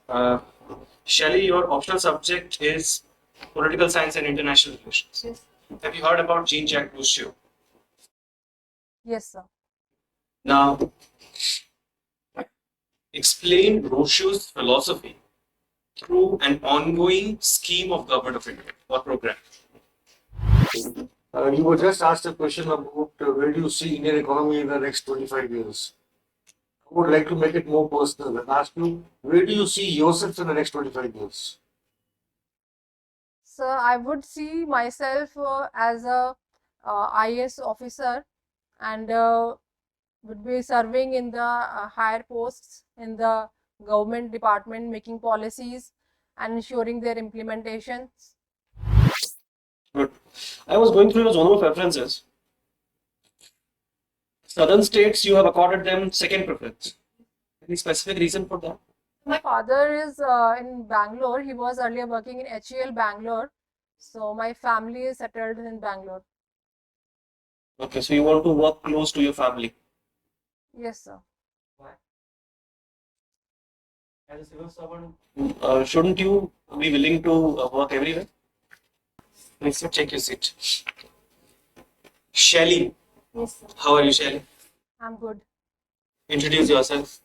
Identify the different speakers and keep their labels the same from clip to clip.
Speaker 1: Uh, Shailley, your optional subject is political science and international relations.
Speaker 2: Yes.
Speaker 1: Have you heard about Jean-Jacques Rousseau?
Speaker 2: Yes, sir.
Speaker 1: Now, explain Rousseau's philosophy through an ongoing scheme of government of India or program.
Speaker 3: You were just asked a question about where do you see Indian economy in the next 25 years. I would like to make it more personal and ask you, where do you see yourself in the next 25 years?
Speaker 2: So I would see myself as a IAS officer and would be serving in the higher posts in the government department, making policies and ensuring their implementations.
Speaker 1: Good. I was going through your zone of preferences. Southern states, you have accorded them second preference. Any specific reason for that?
Speaker 2: My father is in Bangalore. He was earlier working in HEL Bangalore. So my family is settled in Bangalore.
Speaker 1: Okay, so you want to work close to your family.
Speaker 2: Yes, sir.
Speaker 1: As a civil servant, shouldn't you be willing to work everywhere? Please take your seat. Shailley,
Speaker 2: Yes, sir.
Speaker 1: how are you, Shailley?
Speaker 2: I'm good.
Speaker 1: Introduce yourself.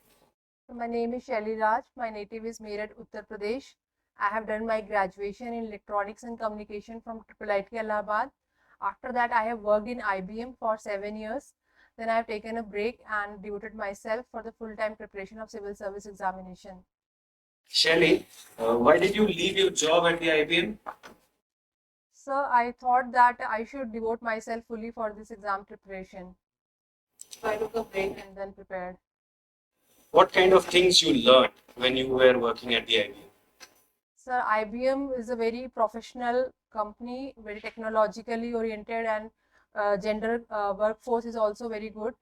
Speaker 2: My name is Shailley Raj. My native is Meerut, Uttar Pradesh. I have done my graduation in electronics and communication from IIIT Allahabad. After that, I have worked in IBM for 7 years. Then I have taken a break and devoted myself for the full-time preparation of civil service examination.
Speaker 1: Shailley, why did you leave your job at the IBM?
Speaker 2: So I thought that I should devote myself fully for this exam preparation. So I took a break and then prepared.
Speaker 1: What kind of things you learned when you were working at the IBM?
Speaker 2: Sir, IBM is a very professional company, very technologically oriented, and gender workforce is also very good.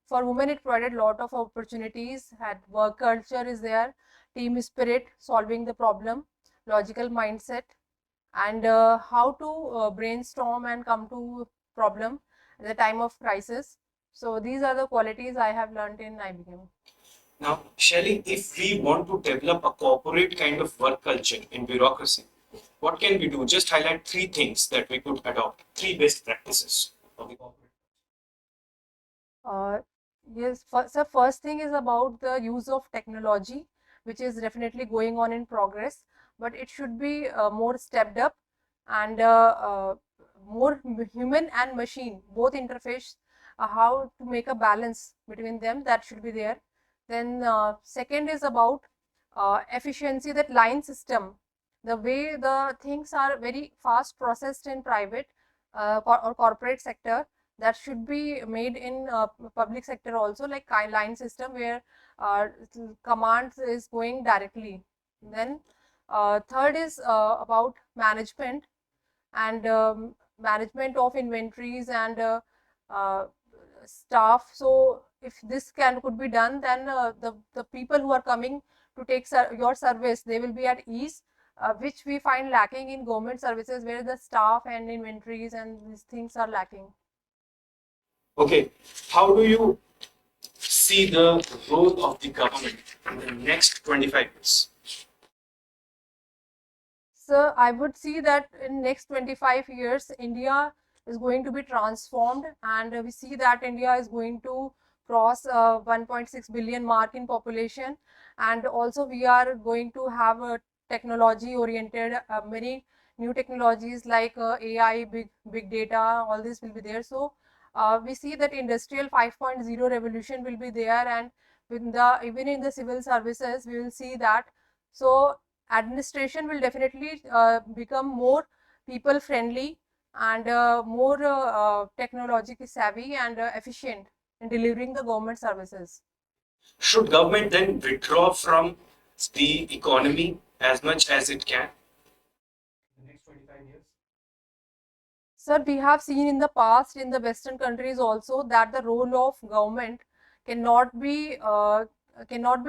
Speaker 2: For women, it provided a lot of opportunities. Had work culture is there, team spirit, solving the problem, logical mindset, and how to brainstorm and come to problem at the time of crisis. So these are the qualities I have learned in IBM.
Speaker 1: Now, Shailley, if we want to develop a corporate kind of work culture in bureaucracy, what can we do? Just highlight three things that we could adopt, three best practices of the corporate.
Speaker 2: Yes, so first thing is about the use of technology, which is definitely going on in progress, but it should be more stepped up and more human and machine, both interface, how to make a balance between them, that should be there. Then second is about efficiency, that line system, the way the things are very fast processed in private or corporate sector, that should be made in public sector also, like line system where commands is going directly. Then third is about management and management of inventories and staff. So if this could be done, then the people who are coming to take your service, they will be at ease, which we find lacking in government services, where the staff and inventories and these things are lacking.
Speaker 1: Okay, how do you see the role of the government in the next 25 years?
Speaker 2: So I would see that in next 25 years, India is going to be transformed, and we see that India is going to cross 1.6 billion mark in population, and also we are going to have a technology oriented, many new technologies like AI, big data, all this will be there. So we see that industrial 5.0 revolution will be there, and even in the civil services we will see that. So administration will definitely become more people friendly and more technologically savvy and efficient in delivering the government services.
Speaker 1: Should government then withdraw from the economy as much as it can in the next 25 years?
Speaker 2: Sir, we have seen in the past in the Western countries also that the role of government cannot be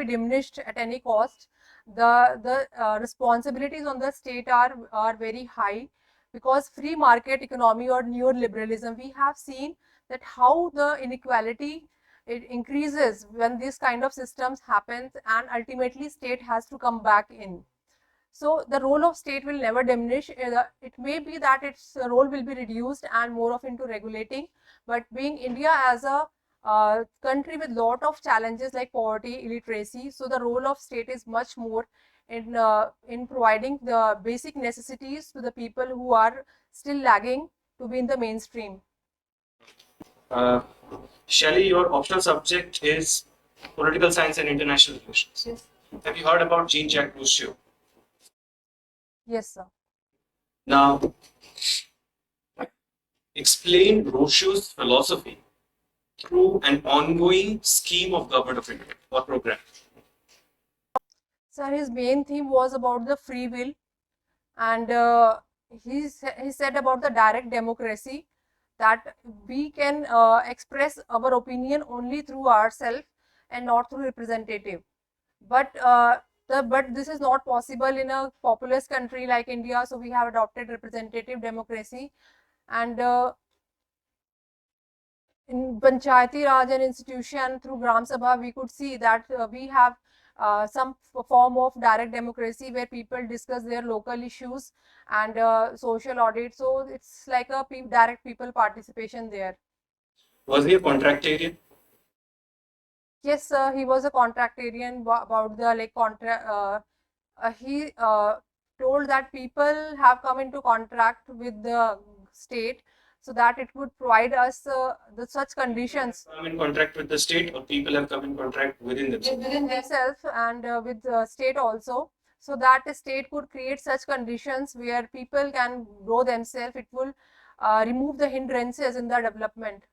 Speaker 2: diminished at any cost. The responsibilities on the state are very high, because free market economy or neoliberalism, we have seen that how the inequality it increases when this kind of systems happens, and ultimately state has to come back in. So the role of state will never diminish. It may be that its role will be reduced and more of into regulating, but being India as a country with lot of challenges like poverty, illiteracy, so the role of state is much more in providing the basic necessities to the people who are still lagging to be in the mainstream.
Speaker 1: Uh, Shailley, your optional subject is political science and international relations.
Speaker 2: Yes.
Speaker 1: Have you heard about Jean-Jacques Rousseau?
Speaker 2: Yes, sir.
Speaker 1: Now, explain Rousseau's philosophy through an ongoing scheme of government of India or program.
Speaker 2: Sir, his main theme was about the free will, and he said about the direct democracy, that we can express our opinion only through ourselves and not through representative. But but this is not possible in a populous country like India, so we have adopted representative democracy. And in Panchayati Raj and institution through Gram Sabha, we could see that we have some form of direct democracy where people discuss their local issues and social audit. So it's like a direct people participation there.
Speaker 1: Was he a contractarian?
Speaker 2: Yes, he was a contractarian about the like contract. He told that people have come into contract with the state so that it would provide us the such conditions
Speaker 1: Come in contract with the state, or people have come in contract within themselves?
Speaker 2: within themselves and with the state also, so that the state could create such conditions where people can grow themselves. It will remove the hindrances in the development.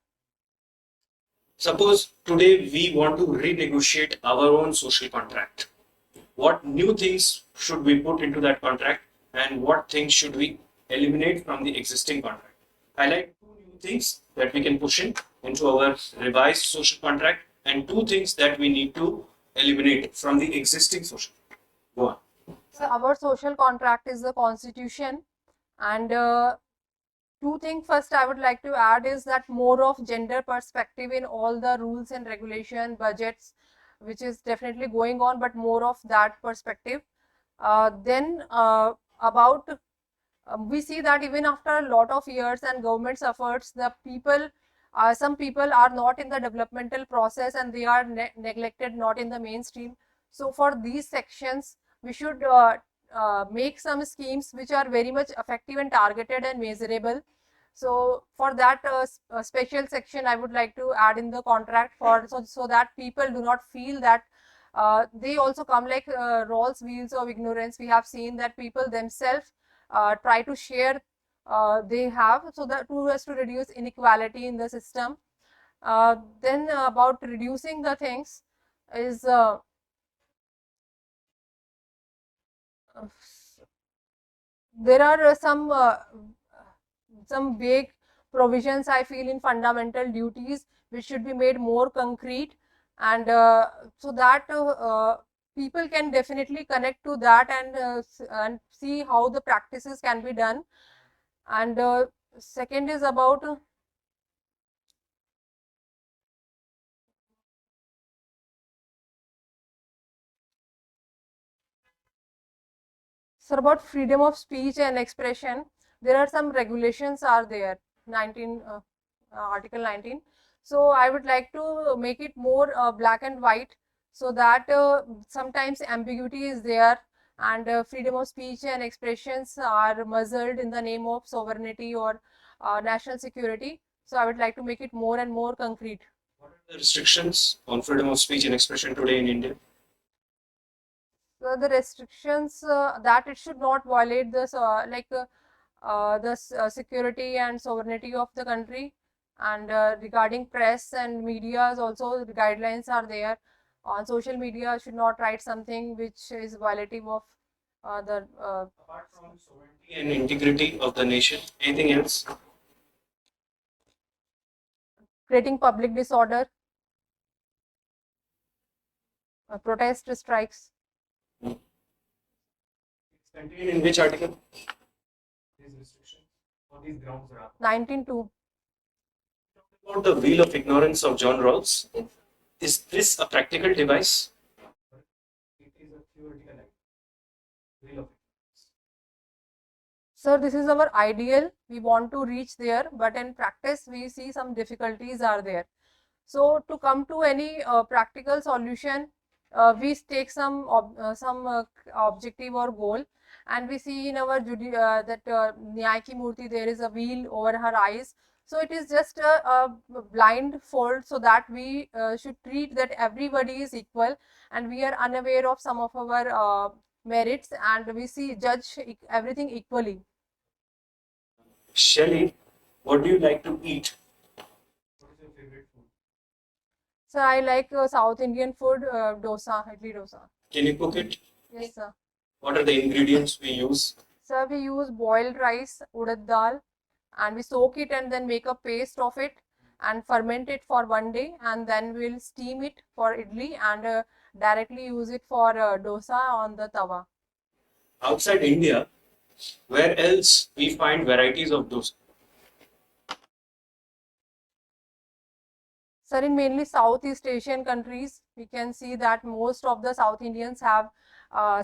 Speaker 1: Suppose today we want to renegotiate our own social contract. What new things should we put into that contract, and what things should we eliminate from the existing contract? Highlight two new things that we can push in into our revised social contract, and two things that we need to eliminate from the existing social. Go on.
Speaker 2: So our social contract is the constitution, and two things first I would like to add is that more of gender perspective in all the rules and regulation budgets, which is definitely going on, but more of that perspective. Then about we see that even after a lot of years and government's efforts, the people, some people are not in the developmental process and they are neglected, not in the mainstream. So for these sections, we should make some schemes which are very much effective and targeted and measurable. So for that special section, I would like to add in the contract for so that people do not feel that they also come like rolls wheels of ignorance. We have seen that people themselves try to share they have, so that to reduce inequality in the system. Then about reducing the things is there are some vague provisions I feel in fundamental duties which should be made more concrete, and so that people can definitely connect to that and see how the practices can be done. And second is about sir, about freedom of speech and expression. There are some regulations are there, 19 article 19. So I would like to make it more black and white, so that sometimes ambiguity is there, and freedom of speech and expressions are muzzled in the name of sovereignty or national security. So I would like to make it more and more concrete.
Speaker 1: What are the restrictions on freedom of speech and expression today in India?
Speaker 2: So the restrictions that it should not violate this security and sovereignty of the country, and regarding press and media also the guidelines are there. On social media should not write something which is violative of the
Speaker 1: Apart from sovereignty and integrity of the nation, anything else?
Speaker 2: creating public disorder, protest strikes.
Speaker 1: It's contained in which article? These restrictions or these grounds are
Speaker 2: 19.2.
Speaker 1: about the wheel of ignorance of John Rawls. Is this a practical device? It is a theoretical idea.
Speaker 2: Sir, this is our ideal. We want to reach there, but in practice, we see some difficulties are there. So to come to any practical solution, we take some objective or goal, and we see in our that Nyaya ki Murti there is a wheel over her eyes. So it is just a blind fold, so that we should treat that everybody is equal, and we are unaware of some of our merits, and we see judge everything equally.
Speaker 1: Shailley, what do you like to eat? What is your favorite food?
Speaker 2: So I like South Indian food, dosa, idli dosa.
Speaker 1: Can you cook it?
Speaker 2: Yes, sir.
Speaker 1: What are the ingredients we use?
Speaker 2: Sir, we use boiled rice, urad dal, and we soak it and then make a paste of it and ferment it for 1 day, and then we'll steam it for idli and directly use it for dosa on the tawa.
Speaker 1: Outside India, where else we find varieties of dosa?
Speaker 2: Sir, in mainly Southeast Asian countries, we can see that most of the South Indians have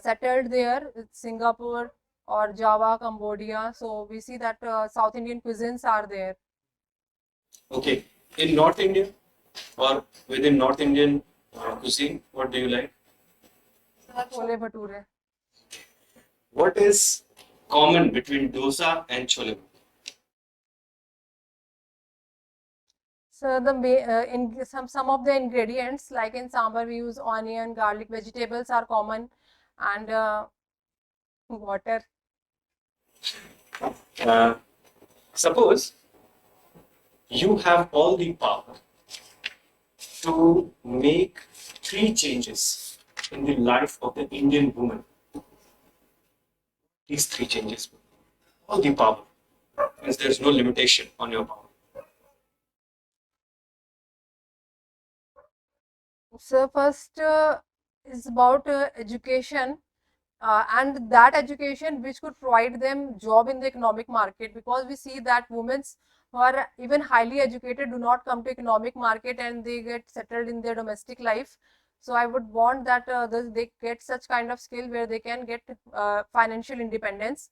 Speaker 2: settled there, Singapore or Java, Cambodia. So we see that South Indian cuisines are there.
Speaker 1: Okay, in North India or within North Indian cuisine, what do you like?
Speaker 2: Chole bhature.
Speaker 1: What is common between dosa and chole bhature?
Speaker 2: So the in some of the ingredients, like in sambar we use onion, garlic, vegetables are common, and water.
Speaker 1: Suppose you have all the power to make 3 changes in the life of the Indian woman. These 3 changes, all the power, means there's no limitation on your power.
Speaker 2: So first is about education, and that education which could provide them job in the economic market, because we see that women who are even highly educated do not come to economic market and they get settled in their domestic life. So I would want that they get such kind of skill where they can get financial independence.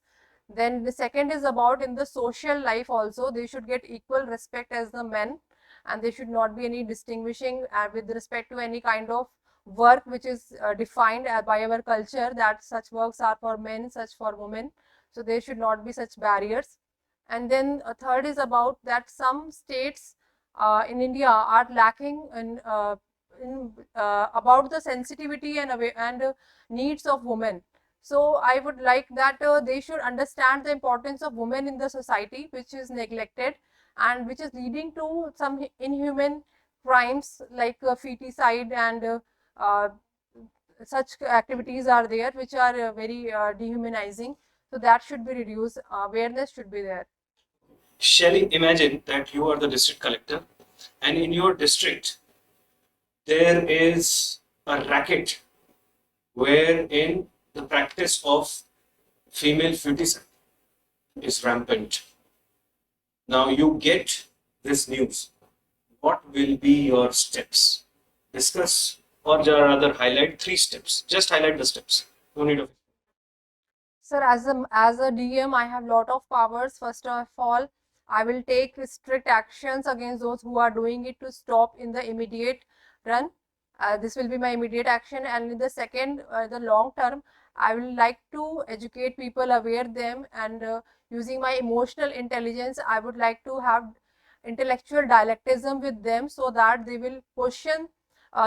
Speaker 2: Then the second is about in the social life also, they should get equal respect as the men, and there should not be any distinguishing with respect to any kind of work which is defined by our culture, that such works are for men, such for women. So there should not be such barriers. And then a third is about that some states in India are lacking in about the sensitivity and needs of women. So I would like that they should understand the importance of women in the society, which is neglected and which is leading to some inhuman crimes like feticide and uh, such activities are there which are very dehumanizing. So that should be reduced. Awareness should be there.
Speaker 1: Shailley, imagine that you are the district collector, and in your district there is a racket wherein the practice of female feticide is rampant. Now you get this news. What will be your steps? Discuss, or rather highlight 3 steps. Just highlight the steps. No need of.
Speaker 2: Sir, as a DM, I have lot of powers. First of all, I will take strict actions against those who are doing it to stop in the immediate run. This will be my immediate action. And in the second, the long term, I will like to educate people, aware them, and using my emotional intelligence, I would like to have intellectual dialectism with them, so that they will question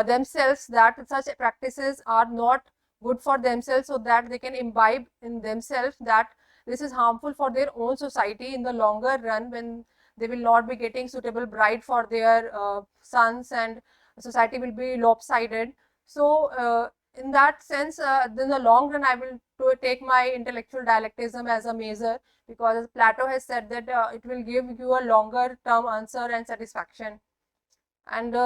Speaker 2: themselves that such practices are not good for themselves, so that they can imbibe in themselves that this is harmful for their own society in the longer run, when they will not be getting suitable bride for their sons, and society will be lopsided. So in that sense, in the long run, I will take my intellectual dialectism as a measure, because Plato has said that it will give you a longer term answer and satisfaction. And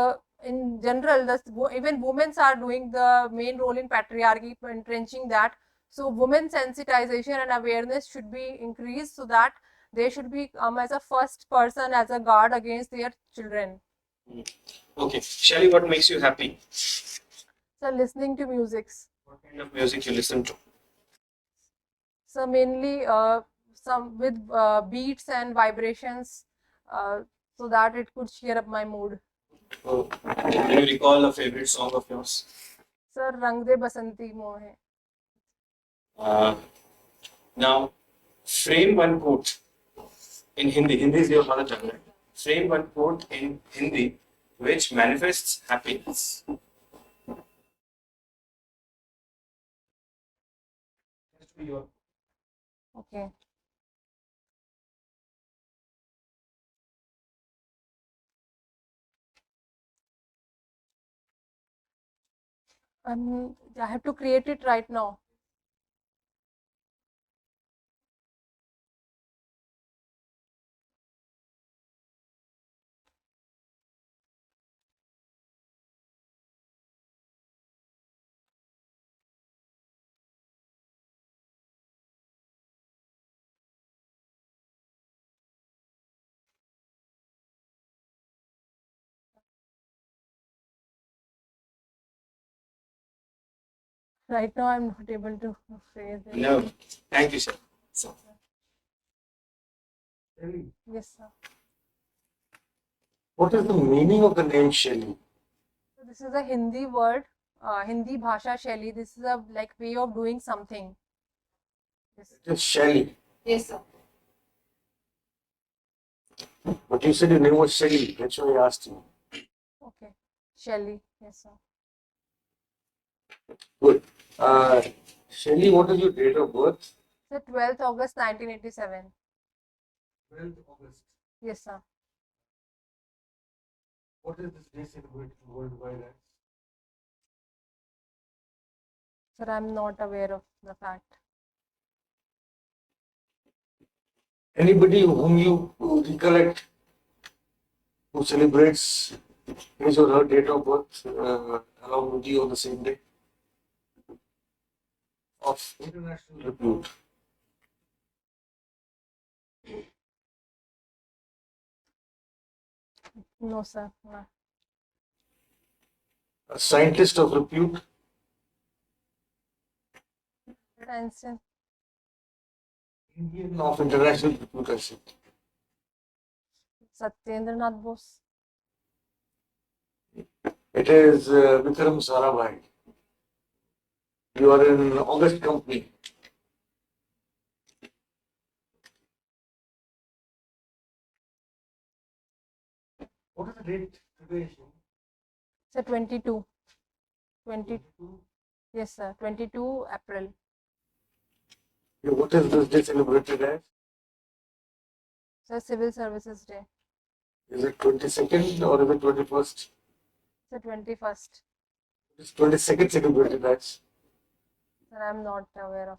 Speaker 2: in general, even women are doing the main role in patriarchy, entrenching that. So women sensitization and awareness should be increased, so that they should be as a first person, as a guard against their children.
Speaker 1: Okay, Shailley, what makes you happy?
Speaker 2: So listening to music.
Speaker 1: What kind of music you listen to?
Speaker 2: So mainly some with beats and vibrations, so that it could cheer up my mood.
Speaker 1: Oh, do you recall a favorite song of yours?
Speaker 2: Sir, Rang De Basanti Mohe.
Speaker 1: Uh, Now, frame one quote in Hindi. Hindi is your mother tongue, right? Frame one quote in Hindi which manifests happiness. Has to be your.
Speaker 2: Okay. I have to create it right now. Right now, I'm not able to phrase it.
Speaker 1: No, thank you, sir. So,
Speaker 2: Yes, sir.
Speaker 3: What is the meaning of the name Shailley?
Speaker 2: So this is a Hindi word, Hindi bhasha Shailley. This is a like way of doing something. Yes.
Speaker 3: It is Shailley.
Speaker 2: Yes, sir.
Speaker 3: But you said your name was Shailley. That's why I asked you.
Speaker 2: Okay. Shailley. Yes, sir.
Speaker 3: Good. Shailley, what is your date of birth?
Speaker 2: So 12th August 1987.
Speaker 3: 12th August.
Speaker 2: Yes, sir.
Speaker 3: What is this day celebrated worldwide as?
Speaker 2: Sir, I'm not aware of the fact.
Speaker 3: Anybody whom you recollect who celebrates his or her date of birth along with you on the same day? Of international repute.
Speaker 2: No, sir. No.
Speaker 3: A scientist of repute.
Speaker 2: Einstein.
Speaker 3: Indian of international repute, I said.
Speaker 2: Satyendranath Bose.
Speaker 3: It is Vikram Sarabhai. You are in August company. What is the date today?
Speaker 2: Sir, 22. 22. Yes, sir. 22 April.
Speaker 3: What is this day celebrated as?
Speaker 2: Sir, Civil Services Day.
Speaker 3: Is it 22nd or is it 21st?
Speaker 2: Sir, 21st.
Speaker 3: It's 22nd celebrated as.
Speaker 2: Sir, I'm not aware of.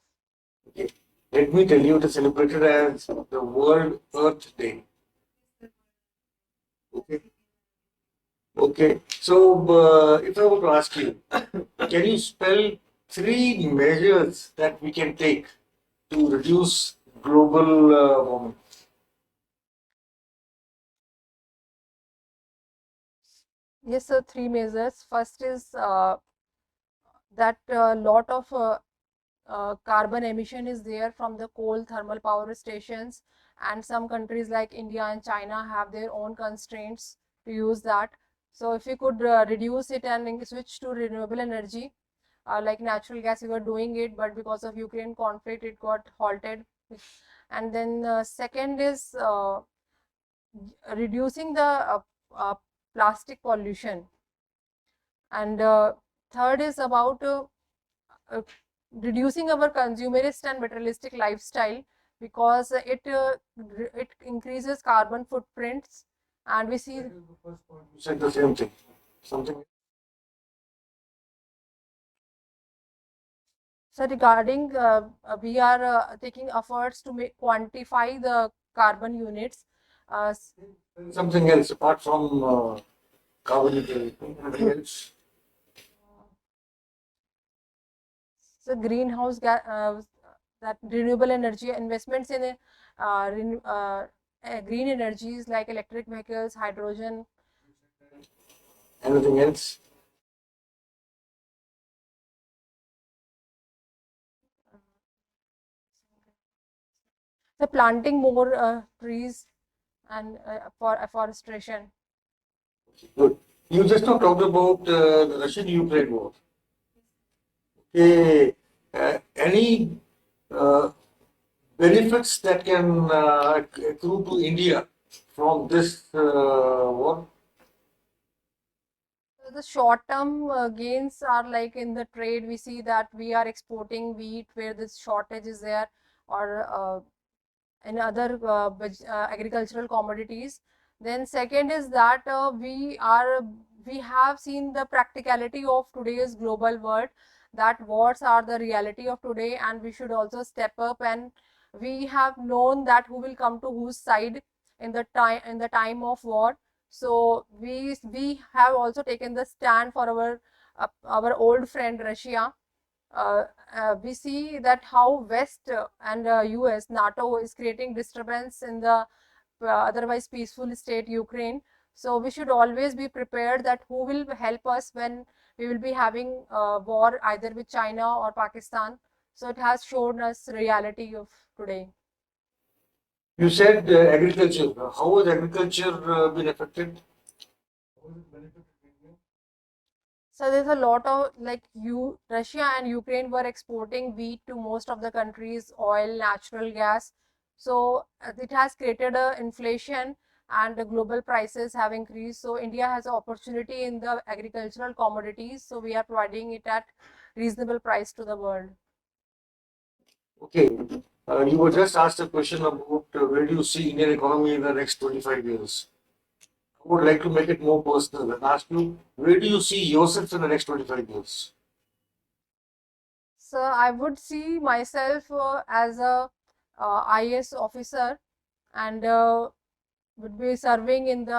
Speaker 3: Okay. Let me tell you, it is celebrated as the World Earth Day. Okay. Okay. So, if I were to ask you, can you spell 3 measures that we can take to reduce global warming?
Speaker 2: Yes, sir. 3 measures. First is that lot of carbon emission is there from the coal thermal power stations, and some countries like India and China have their own constraints to use that. So if we could reduce it and switch to renewable energy, like natural gas, we were doing it, but because of Ukraine conflict, it got halted. And then second is reducing the plastic pollution. And third is about uh, reducing our consumerist and materialistic lifestyle, because it increases carbon footprints, and we see.
Speaker 3: That is the first point. You said the same thing. Something.
Speaker 2: So regarding we are taking efforts to quantify the carbon units.
Speaker 3: Something else apart from carbon anything else.
Speaker 2: So greenhouse gas, that renewable energy investments in green energies like electric vehicles, hydrogen.
Speaker 3: Anything else?
Speaker 2: So planting more trees and for afforestation.
Speaker 3: Good. You just now talked about the Russian-Ukraine war. Okay. Any uh, benefits that can accrue to India from this war?
Speaker 2: So the short-term gains are like in the trade. We see that we are exporting wheat where this shortage is there, or and other agricultural commodities. Then second is that we have seen the practicality of today's global world, that wars are the reality of today, and we should also step up, and we have known that who will come to whose side in the time of war. So we have also taken the stand for our old friend Russia. We see that how West and US, NATO is creating disturbance in the otherwise peaceful state Ukraine. So we should always be prepared that who will help us when we will be having war either with China or Pakistan. So it has shown us reality of today.
Speaker 3: You said agriculture. How has agriculture been affected?
Speaker 2: So there's a lot of like Russia and Ukraine were exporting wheat to most of the countries, oil, natural gas. So it has created a inflation and the global prices have increased. So India has an opportunity in the agricultural commodities. So we are providing it at reasonable price to the world.
Speaker 3: Okay. You were just asked a question about where do you see Indian economy in the next 25 years? I would like to make it more personal and ask you, where do you see yourself in the next 25 years?
Speaker 2: So I would see myself as a IAS officer, and would be serving in the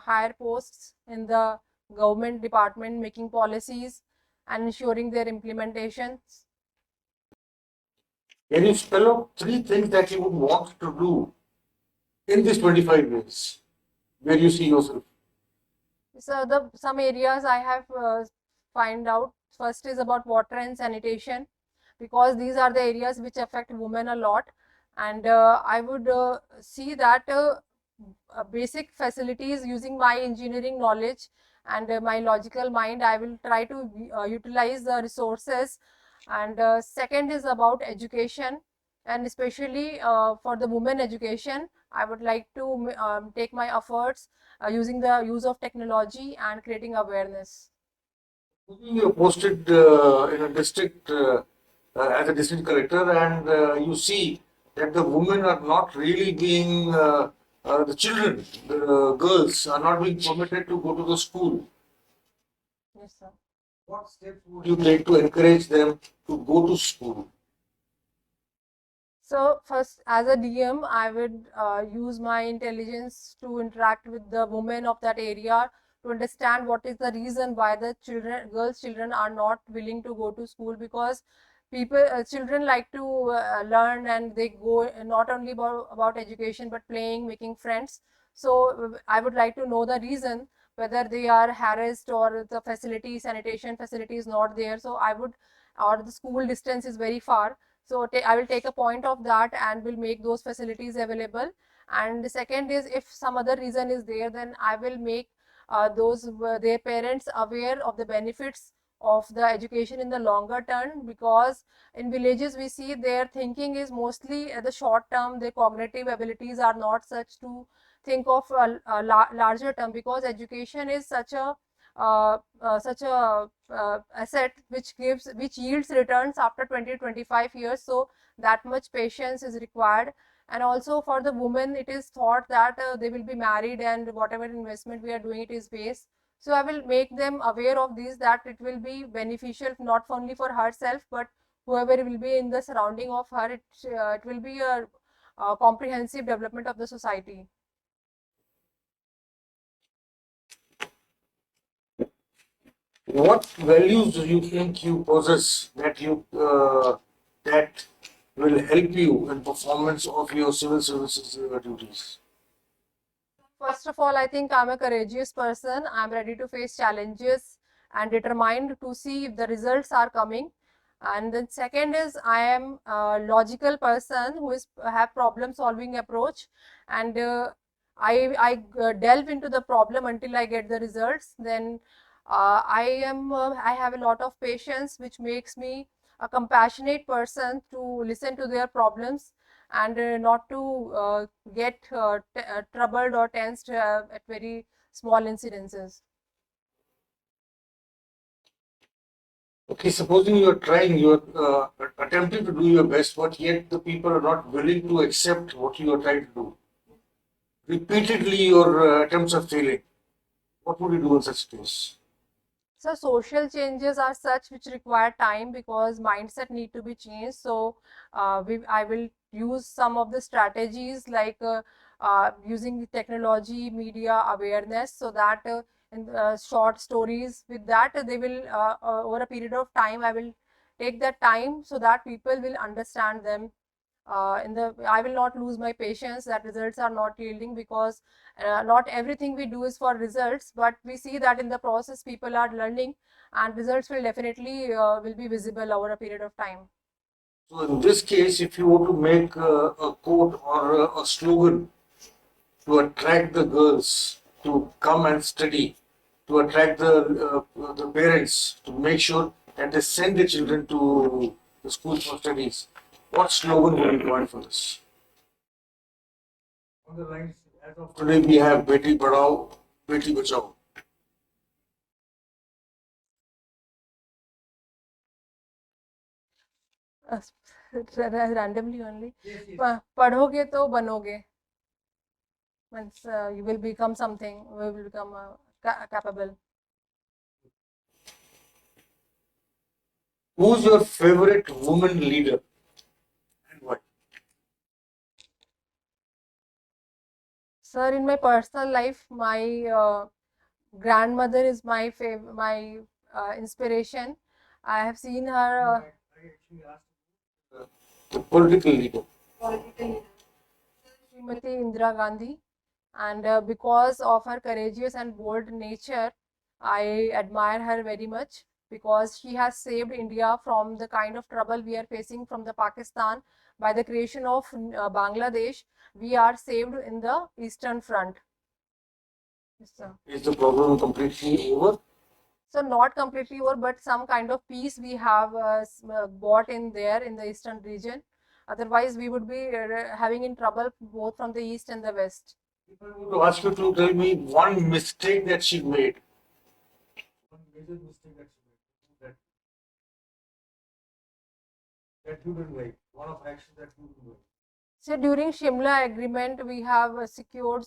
Speaker 2: higher posts in the government department, making policies and ensuring their implementations.
Speaker 3: Can you spell out three things that you would want to do in these 25 years? Where you see yourself?
Speaker 2: So the some areas I have find out. First is about water and sanitation, because these are the areas which affect women a lot, and I would see that basic facilities using my engineering knowledge and my logical mind, I will try to utilize the resources. And second is about education, and especially for the women education, I would like to take my efforts using the use of technology and creating awareness.
Speaker 3: You are posted in a district as a district collector, and you see that the women are not really being, the children, the girls are not being permitted to go to the school.
Speaker 2: Yes, sir.
Speaker 3: What steps would you take to encourage them to go to school?
Speaker 2: So first, as a DM, I would use my intelligence to interact with the women of that area to understand what is the reason why the girls' children are not willing to go to school, because children like to learn, and they go not only about education but playing, making friends. So I would like to know the reason whether they are harassed or the sanitation facility is not there. So I would, or the school distance is very far. So I will take a point of that and will make those facilities available. And the second is, if some other reason is there, then I will make their parents aware of the benefits of the education in the longer term, because in villages we see their thinking is mostly at the short term. Their cognitive abilities are not such to think of a larger term, because education is such a asset which yields returns after 20-25 years. So that much patience is required. And also for the women, it is thought that they will be married and whatever investment we are doing, it is waste. So I will make them aware of this, that it will be beneficial not only for herself but whoever will be in the surrounding of her. It will be a comprehensive development of the society.
Speaker 3: What values do you think you possess that will help you in performance of your civil services duties?
Speaker 2: First of all, I think I'm a courageous person. I'm ready to face challenges and determined to see if the results are coming. And then second is I am a logical person who is have problem solving approach, and I delve into the problem until I get the results. Then I have a lot of patience, which makes me a compassionate person to listen to their problems and not to get troubled or tensed at very small incidences.
Speaker 3: Okay, supposing you're attempting to do your best, but yet the people are not willing to accept what you are trying to do. Repeatedly, your attempts are failing. What would you do in such case?
Speaker 2: So social changes are such which require time because mindset need to be changed. So I will use some of the strategies like using the technology, media awareness, so that in short stories with that they will over a period of time I will take that time so that people will understand them. I will not lose my patience that results are not yielding because not everything we do is for results, but we see that in the process people are learning and results will definitely will be visible over a period of time.
Speaker 3: So in this case, if you want to make a quote or a slogan to attract the girls to come and study, to attract the parents to make sure that they send their children to the school for studies, what slogan would you want for this? On the lines, as of today, we have Beti Padhao, Beti Bachao.
Speaker 2: Randomly only. पढ़ोगे तो बनोगे means you will become something, you will become capable.
Speaker 3: Who's your favorite woman leader and why?
Speaker 2: Sir, in my personal life, my grandmother is my inspiration. I have seen her.
Speaker 3: I actually asked the political leader.
Speaker 2: Srimati Indira Gandhi, and because of her courageous and bold nature, I admire her very much because she has saved India from the kind of trouble we are facing from the Pakistan. By the creation of Bangladesh, we are saved in the Eastern Front. Yes, sir.
Speaker 3: Is the problem completely over?
Speaker 2: So not completely over, but some kind of peace we have bought in there in the eastern region. Otherwise, we would be having in trouble both from the east and the west.
Speaker 3: If I were to ask you to tell me one mistake that she made, one major mistake that she made, that you didn't like, one of action that you didn't like.
Speaker 2: So during Shimla agreement, we have secured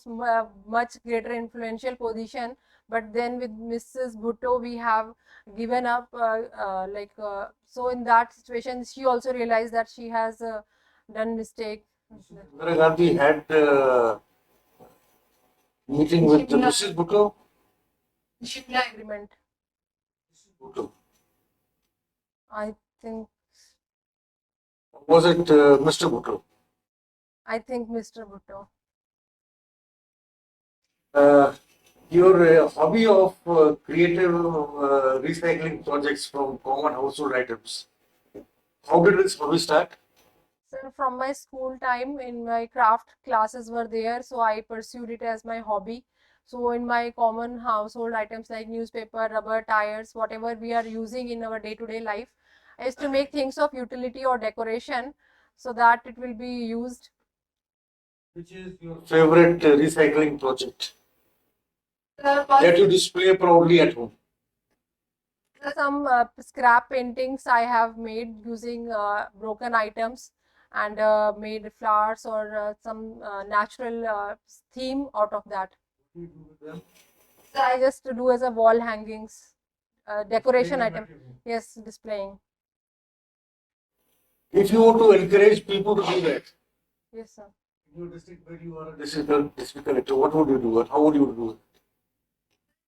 Speaker 2: much greater influential position. But then with Mrs. Bhutto, we have given up. So in that situation, she also realized that she has done mistake.
Speaker 3: Indira Gandhi had meeting with Mrs. Bhutto.
Speaker 2: Shimla agreement.
Speaker 3: Mrs. Bhutto.
Speaker 2: I think.
Speaker 3: Was it Mr. Bhutto?
Speaker 2: I think Mr. Bhutto.
Speaker 3: Your hobby of creative recycling projects from common household items. How did this hobby start?
Speaker 2: So from my school time, in my craft classes were there, so I pursued it as my hobby. So in my common household items like newspaper, rubber, tires, whatever we are using in our day-to-day life, I used to make things of utility or decoration so that it will be used.
Speaker 3: Which is your favorite recycling project that you display proudly at home?
Speaker 2: Some scrap paintings I have made using broken items and made flowers or some natural theme out of that.
Speaker 3: What do you do with them?
Speaker 2: So I just do as a wall hangings, decoration item. Yes, displaying.
Speaker 3: If you want to encourage people to do that,
Speaker 2: Yes, sir.
Speaker 3: in your district where you are a district collector, what would you do and how would you do it?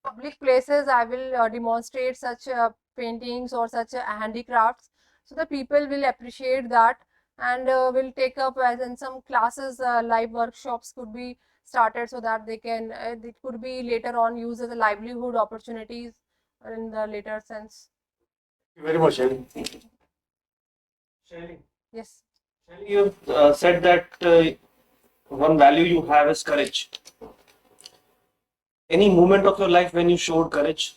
Speaker 2: Public places, I will demonstrate such paintings or such handicrafts so the people will appreciate that and will take up as in some classes, live workshops could be started so that they can, it could be later on used as a livelihood opportunities in the later sense.
Speaker 3: Thank you very much, Shailley.
Speaker 1: Shailley,
Speaker 2: Yes.
Speaker 1: Shailley, you've said that one value you have is courage. Any moment of your life when you showed courage,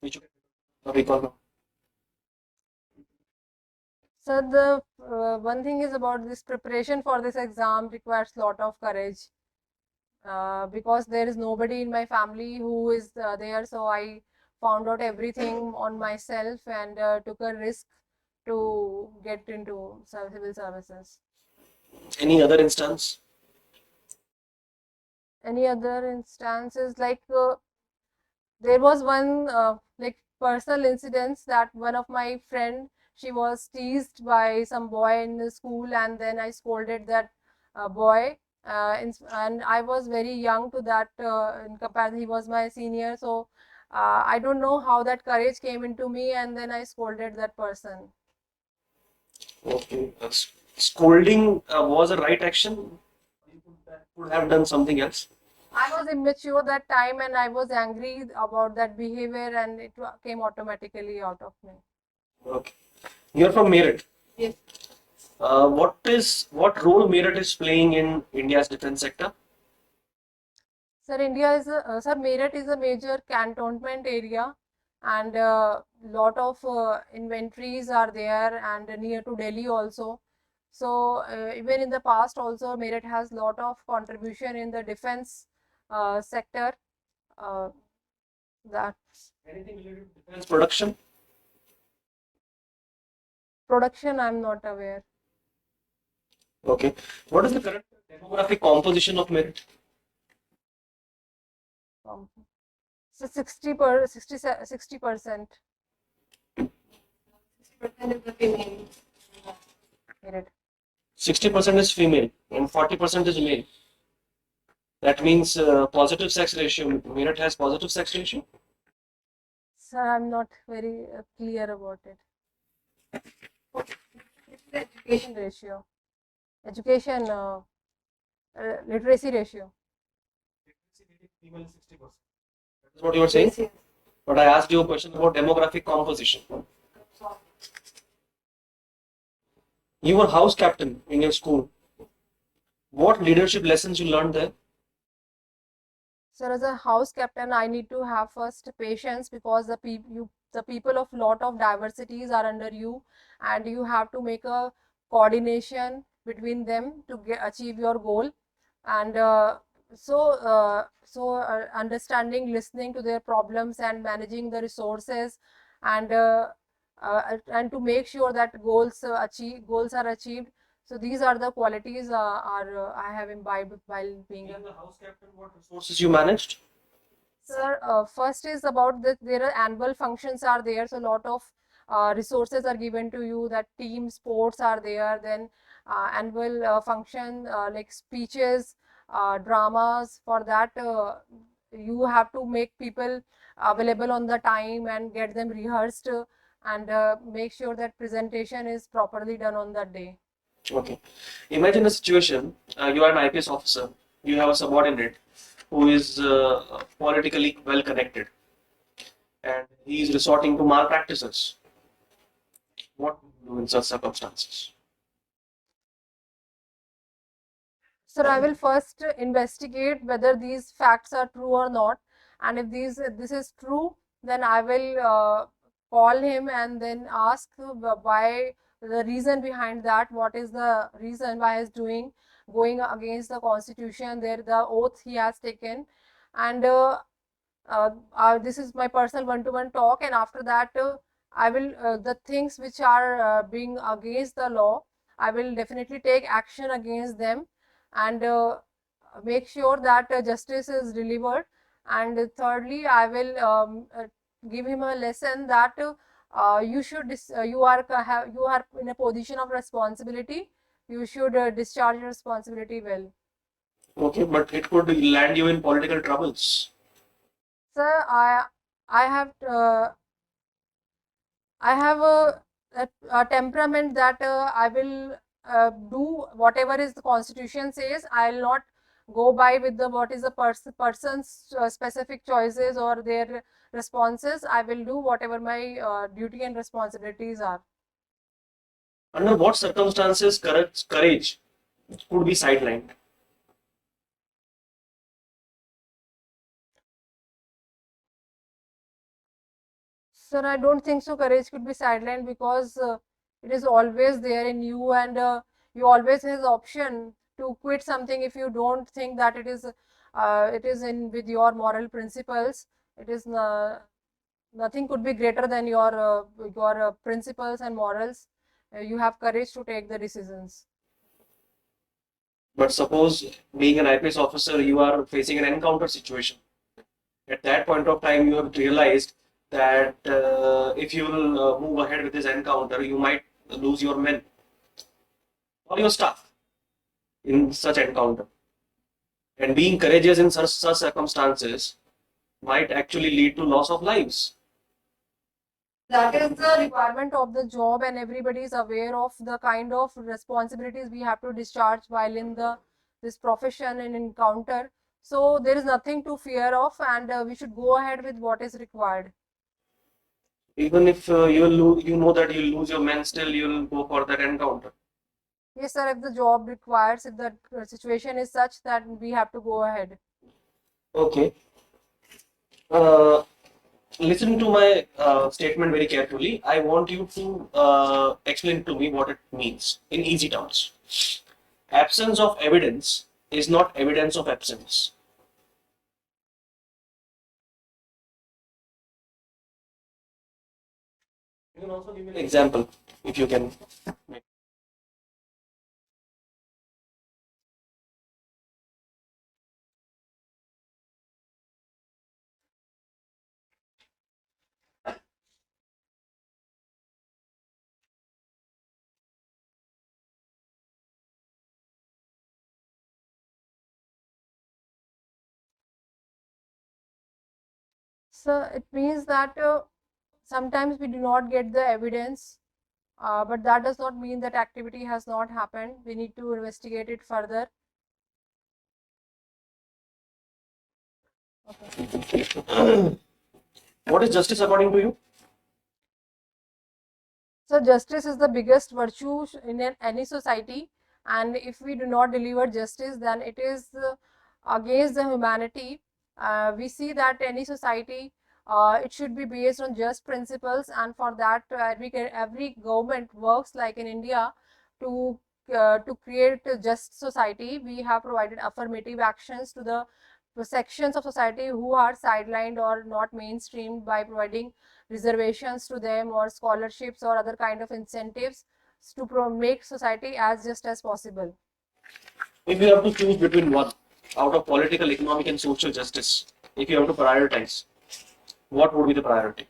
Speaker 1: which you can recall now?
Speaker 2: So the one thing is about this preparation for this exam requires lot of courage, because there is nobody in my family who is there. So I found out everything on myself and took a risk to get into civil services.
Speaker 1: Any other instance?
Speaker 2: Any other instances, like there was one like personal incidents that one of my friend, she was teased by some boy in the school, and then I scolded that boy, and I was very young to that, in comparison he was my senior. So I don't know how that courage came into me, and then I scolded that person.
Speaker 1: Okay. Scolding was a right action. You could have done something else.
Speaker 2: I was immature that time, and I was angry about that behavior, and it came automatically out of me.
Speaker 1: Okay. You're from Meerut.
Speaker 2: Yes.
Speaker 1: What role Meerut is playing in India's defense sector?
Speaker 2: Sir, Sir, Meerut is a major cantonment area, and lot of inventories are there, and near to Delhi also. So even in the past also, Meerut has lot of contribution in the defense sector. Uh, that's
Speaker 1: Anything related to defense production?
Speaker 2: production, I'm not aware.
Speaker 1: Okay. What is the current demographic composition of Meerut?
Speaker 2: So 60%. 60% is the female. Meerut.
Speaker 1: 60% is female and 40% is male. That means positive sex ratio. Meerut has positive sex ratio.
Speaker 2: Sir, I'm not very clear about it. It's the education ratio. Education literacy ratio.
Speaker 1: Female 60%. That is what you were saying.
Speaker 2: Yes.
Speaker 1: But I asked you a question about demographic composition. You were house captain in your school. What leadership lessons you learned there?
Speaker 2: Sir, as a house captain, I need to have first patience, because the people of lot of diversities are under you, and you have to make a coordination between them to achieve your goal. And understanding, listening to their problems, and managing the resources, and to make sure that goals are achieved. So these are the qualities I have imbibed while being
Speaker 1: Being the house captain, what resources you managed?
Speaker 2: Sir, first is about there are annual functions are there, so a lot of resources are given to you. That team sports are there, then annual function like speeches, dramas. For that, you have to make people available on the time and get them rehearsed, and make sure that presentation is properly done on that day.
Speaker 1: Okay. Imagine a situation, you are an IPS officer, you have a subordinate who is politically well connected and he is resorting to malpractices. What do you do in such circumstances?
Speaker 2: Sir, I will first investigate whether these facts are true or not, and if this is true, then I will call him and then ask why, the reason behind that. What is the reason why he is going against the constitution? There, the oath he has taken, and this is my personal one-to-one talk. And after that, I will the things which are being against the law, I will definitely take action against them, and make sure that justice is delivered. And thirdly, I will give him a lesson that you are in a position of responsibility. You should discharge your responsibility well.
Speaker 1: Okay, but it could land you in political troubles.
Speaker 2: Sir, I have I have a temperament that I will do whatever is the constitution says. I will not go by with the what is the person's specific choices or their responses. I will do whatever my duty and responsibilities are.
Speaker 4: Under what circumstances courage could be sidelined?
Speaker 2: Sir, I don't think so. Courage could be sidelined because it is always there in you, and you always have the option to quit something if you don't think that it is in with your moral principles. It is nothing could be greater than your principles and morals. You have courage to take the decisions.
Speaker 4: But suppose being an IPS officer, you are facing an encounter situation. At that point of time, you have realized that if you will move ahead with this encounter, you might lose your men or your staff in such encounter. And being courageous in such circumstances might actually lead to loss of lives.
Speaker 2: That is the requirement of the job, and everybody is aware of the kind of responsibilities we have to discharge while in this profession and encounter. So there is nothing to fear of, and we should go ahead with what is required.
Speaker 4: Even if you know that you'll lose your men, still you'll go for that encounter.
Speaker 2: Yes, sir. If the job requires, if the situation is such that we have to go ahead.
Speaker 4: Okay. Listen to my statement very carefully. I want you to explain to me what it means in easy terms. Absence of evidence is not evidence of absence. You can also give me an example if you can.
Speaker 2: So it means that sometimes we do not get the evidence, but that does not mean that activity has not happened. We need to investigate it further.
Speaker 4: What is justice according to you?
Speaker 2: So justice is the biggest virtue in any society, and if we do not deliver justice, then it is against the humanity. We see that any society, it should be based on just principles, and for that every government works like in India to create a just society. We have provided affirmative actions to the sections of society who are sidelined or not mainstreamed by providing reservations to them or scholarships or other kind of incentives to make society as just as possible.
Speaker 4: If you have to choose between one out of political, economic, and social justice, if you have to prioritize, what would be the priority?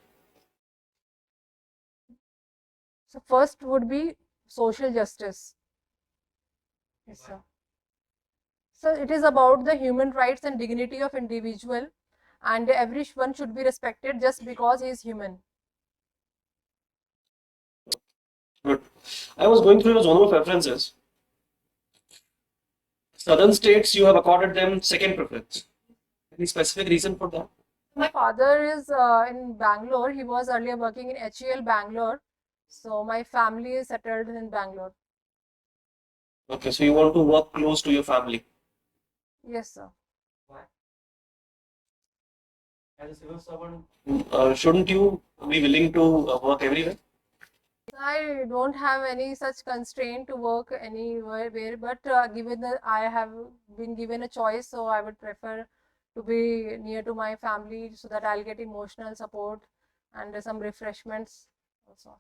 Speaker 2: So first would be social justice. Yes, sir. So it is about the human rights and dignity of individual, and everyone should be respected just because he is human.
Speaker 4: Good. I was going through your zonal preferences. Southern states, you have accorded them second preference. Any specific reason for that?
Speaker 2: My father is in Bangalore. He was earlier working in HEL Bangalore. So my family is settled in Bangalore.
Speaker 4: Okay, so you want to work close to your family.
Speaker 2: Yes, sir.
Speaker 4: As a civil servant, shouldn't you be willing to work everywhere?
Speaker 2: I don't have any such constraint to work anywhere, but given that I have been given a choice, so I would prefer to be near to my family so that I'll get emotional support and some refreshments also.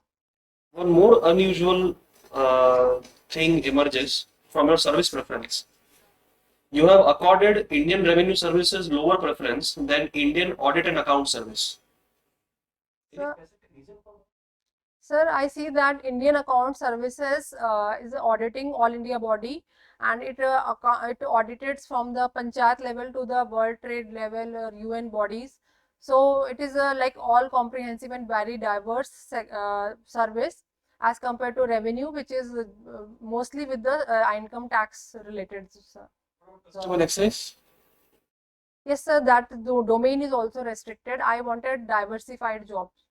Speaker 4: One more unusual thing emerges from your service preference. You have accorded Indian Revenue Services lower preference than Indian Audit and Account Service. Any
Speaker 2: Sir,
Speaker 4: specific reason for that?
Speaker 2: Sir, I see that Indian Account Services is auditing all India body, and it audits from the panchayat level to the World Trade level or UN bodies. So it is like all comprehensive and very diverse service as compared to revenue, which is mostly with the income tax related. Sir.
Speaker 4: Someone exercise?
Speaker 2: Yes, sir, that domain is also restricted. I wanted diversified jobs.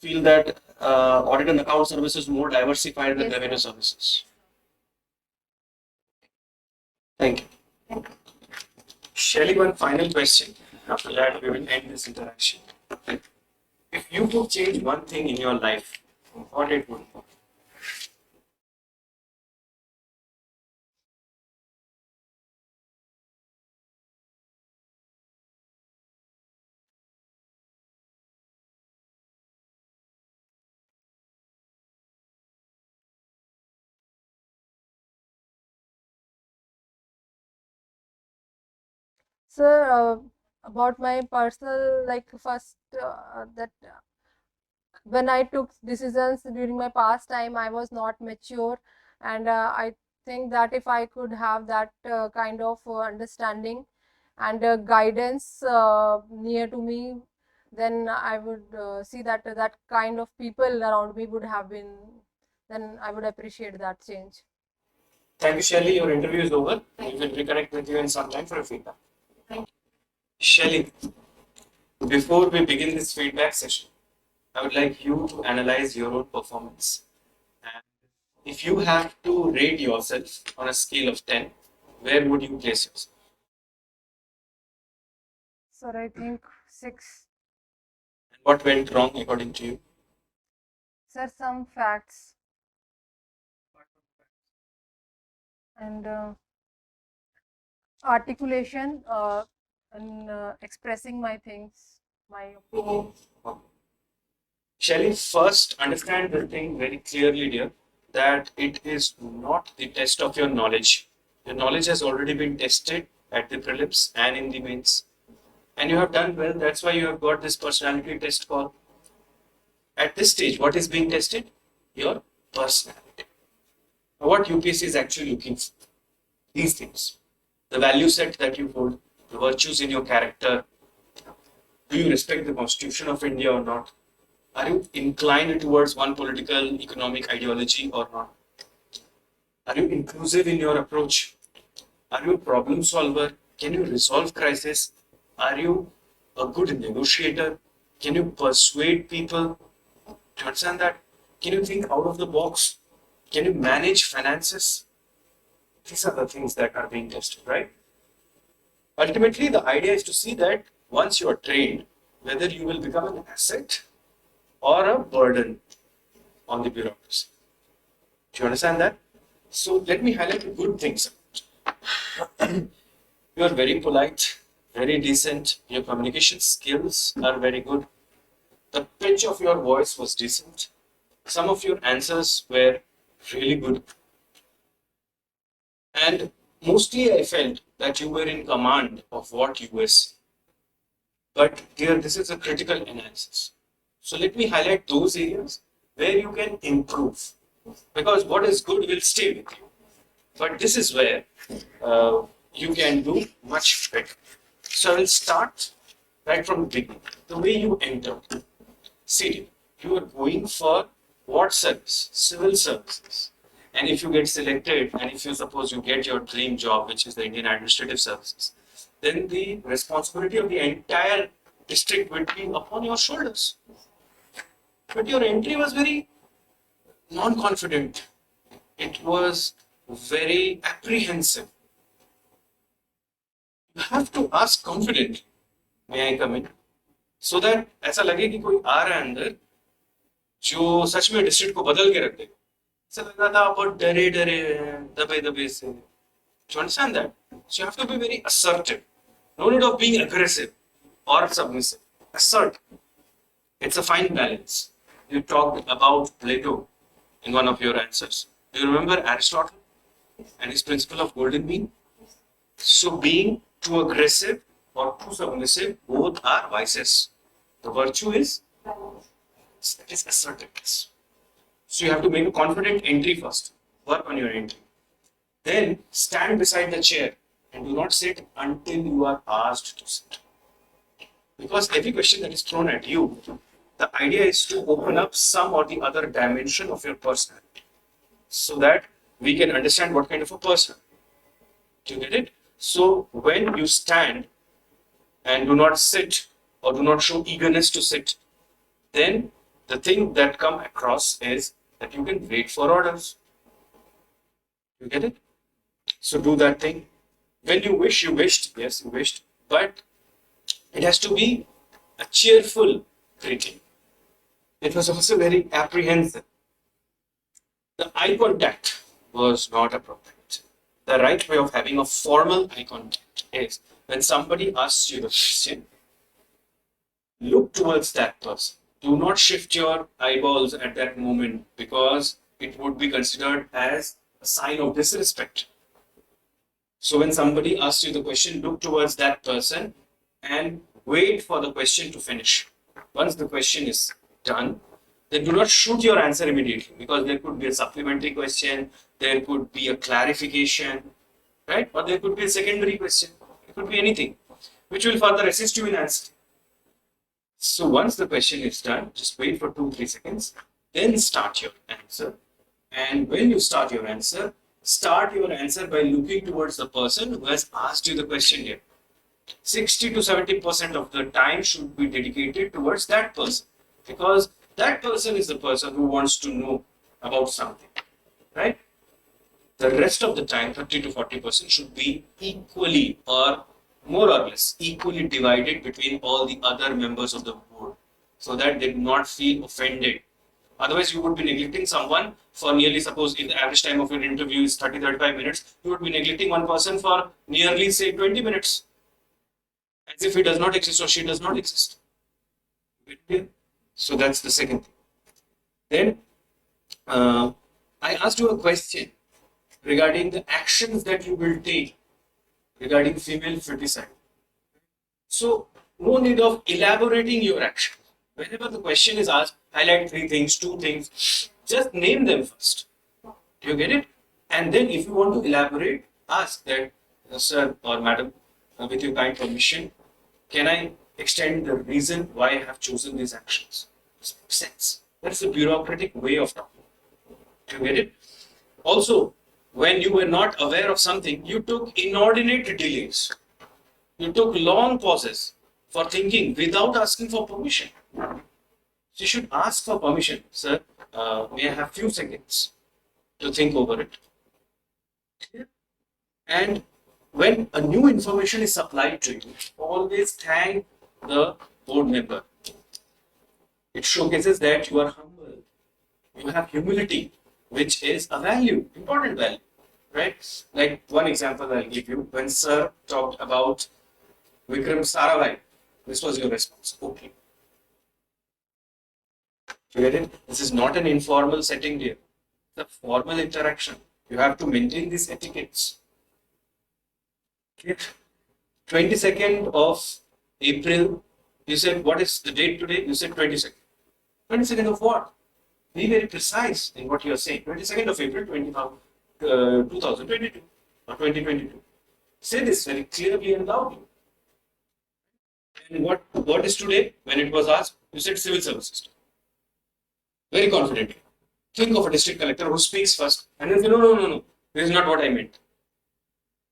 Speaker 4: Feel that audit and account services more diversified than
Speaker 2: Yes.
Speaker 4: revenue services. Thank you.
Speaker 1: Shailley, one final question. After that, we will end this interaction. If you could change one thing in your life, what it would be?
Speaker 2: Sir, about my personal, like first, that when I took decisions during my past time, I was not mature, and I think that if I could have that kind of understanding and guidance near to me, then I would see that that kind of people around me would have been, then I would appreciate that change.
Speaker 1: Thank you, Shailley. Your interview is over. We will reconnect with you in some time for a feedback. Shailley, before we begin this feedback session, I would like you to analyze your own performance. And if you have to rate yourself on a scale of 10, where would you place yourself?
Speaker 2: Sir, I think 6.
Speaker 1: And what went wrong according to you?
Speaker 2: Sir, some facts and articulation and expressing my things, my opinion.
Speaker 1: Shailley, first understand the thing very clearly, dear, that it is not the test of your knowledge. Your knowledge has already been tested at the prelims and in the mains. And you have done well. That's why you have got this personality test call. At this stage, what is being tested? Your personality. Now, what UPSC is actually looking for? These things. The value set that you hold, the virtues in your character. Do you respect the Constitution of India or not? Are you inclined towards one political, economic ideology or not? Are you inclusive in your approach? Are you a problem solver? Can you resolve crisis? Are you a good negotiator? Can you persuade people? Do you understand that? Can you think out of the box? Can you manage finances? These are the things that are being tested, right? Ultimately, the idea is to see that once you are trained, whether you will become an asset or a burden on the bureaucracy. Do you understand that? So let me highlight good things. You are very polite, very decent. Your communication skills are very good. The pitch of your voice was decent. Some of your answers were really good. And mostly I felt that you were in command of what you were saying. But here, this is a critical analysis. So let me highlight those areas where you can improve. Because what is good will stay with you. But this is where you can do much better. So I will start right from the beginning. The way you entered. See, you are going for what service? Civil services. And if you get selected, and if you suppose you get your dream job, which is the Indian Administrative Services, then the responsibility of the entire district will be upon your shoulders. But your entry was very non-confident. It was very apprehensive. You have to ask confidently, may I come in? So that ऐसा लगे कि कोई आ रहा है अंदर जो सच में district को बदल के रख देगा. ऐसा लग रहा था आप बहुत डरे डरे दबे दबे से. Do you understand that? So you have to be very assertive. No need of being aggressive or submissive. Assert. It's a fine balance. You talked about Plato in one of your answers. Do you remember Aristotle and his principle of golden mean? So being too aggressive or too submissive, both are vices. The virtue is assertiveness. So you have to make a confident entry first. Work on your entry. Then stand beside the chair and do not sit until you are asked to sit. Because every question that is thrown at you, the idea is to open up some or the other dimension of your personality so that we can understand what kind of a person. Do you get it? So when you stand and do not sit or do not show eagerness to sit, then the thing that come across is that you can wait for orders. You get it? So do that thing. When you wish, you wished. Yes, you wished. But it has to be a cheerful greeting. It was also very apprehensive. The eye contact was not appropriate. The right way of having a formal eye contact is when somebody asks you the question, look towards that person. Do not shift your eyeballs at that moment because it would be considered as a sign of disrespect. So when somebody asks you the question, look towards that person and wait for the question to finish. Once the question is done, then do not shoot your answer immediately because there could be a supplementary question, there could be a clarification, right? Or there could be a secondary question. It could be anything which will further assist you in answering. So once the question is done, just wait for 2-3 seconds, then start your answer. And when you start your answer by looking towards the person who has asked you the question here. 60 to 70% of the time should be dedicated towards that person because that person is the person who wants to know about something, right? The rest of the time, 30 to 40% should be equally or more or less equally divided between all the other members of the board so that they do not feel offended. Otherwise, you would be neglecting someone for nearly, suppose if the average time of your interview is 30-35 minutes, you would be neglecting one person for nearly, say, 20 minutes. As if he does not exist or she does not exist. So that's the second thing. Then, I asked you a question regarding the actions that you will take regarding female feticide. So, no need of elaborating your action. Whenever the question is asked, highlight 3 things, 2 things, just name them first. Do you get it? And then if you want to elaborate, ask that, sir or madam, with your kind permission, can I extend the reason why I have chosen these actions? This makes sense. That's a bureaucratic way of talking. Do you get it? Also, when you were not aware of something, you took inordinate delays. You took long pauses for thinking without asking for permission. So you should ask for permission, sir. May I have few seconds to think over it? And when a new information is supplied to you, always thank the board member. It showcases that you are humble. You have humility, which is a value, important value, right? Like one example I'll give you. When sir talked about Vikram Sarabhai, this was your response. Okay. You get it? This is not an informal setting here. It's a formal interaction. You have to maintain these etiquettes. Okay. 22nd of April, you said, what is the date today? You said 22nd. 22nd of what? Be very precise in what you are saying. 22nd of April 2022 or 2022. Say this very clearly and loudly. And what is today? When it was asked, you said civil services. Very confidently. Think of a district collector who speaks first and then say, no, this is not what I meant.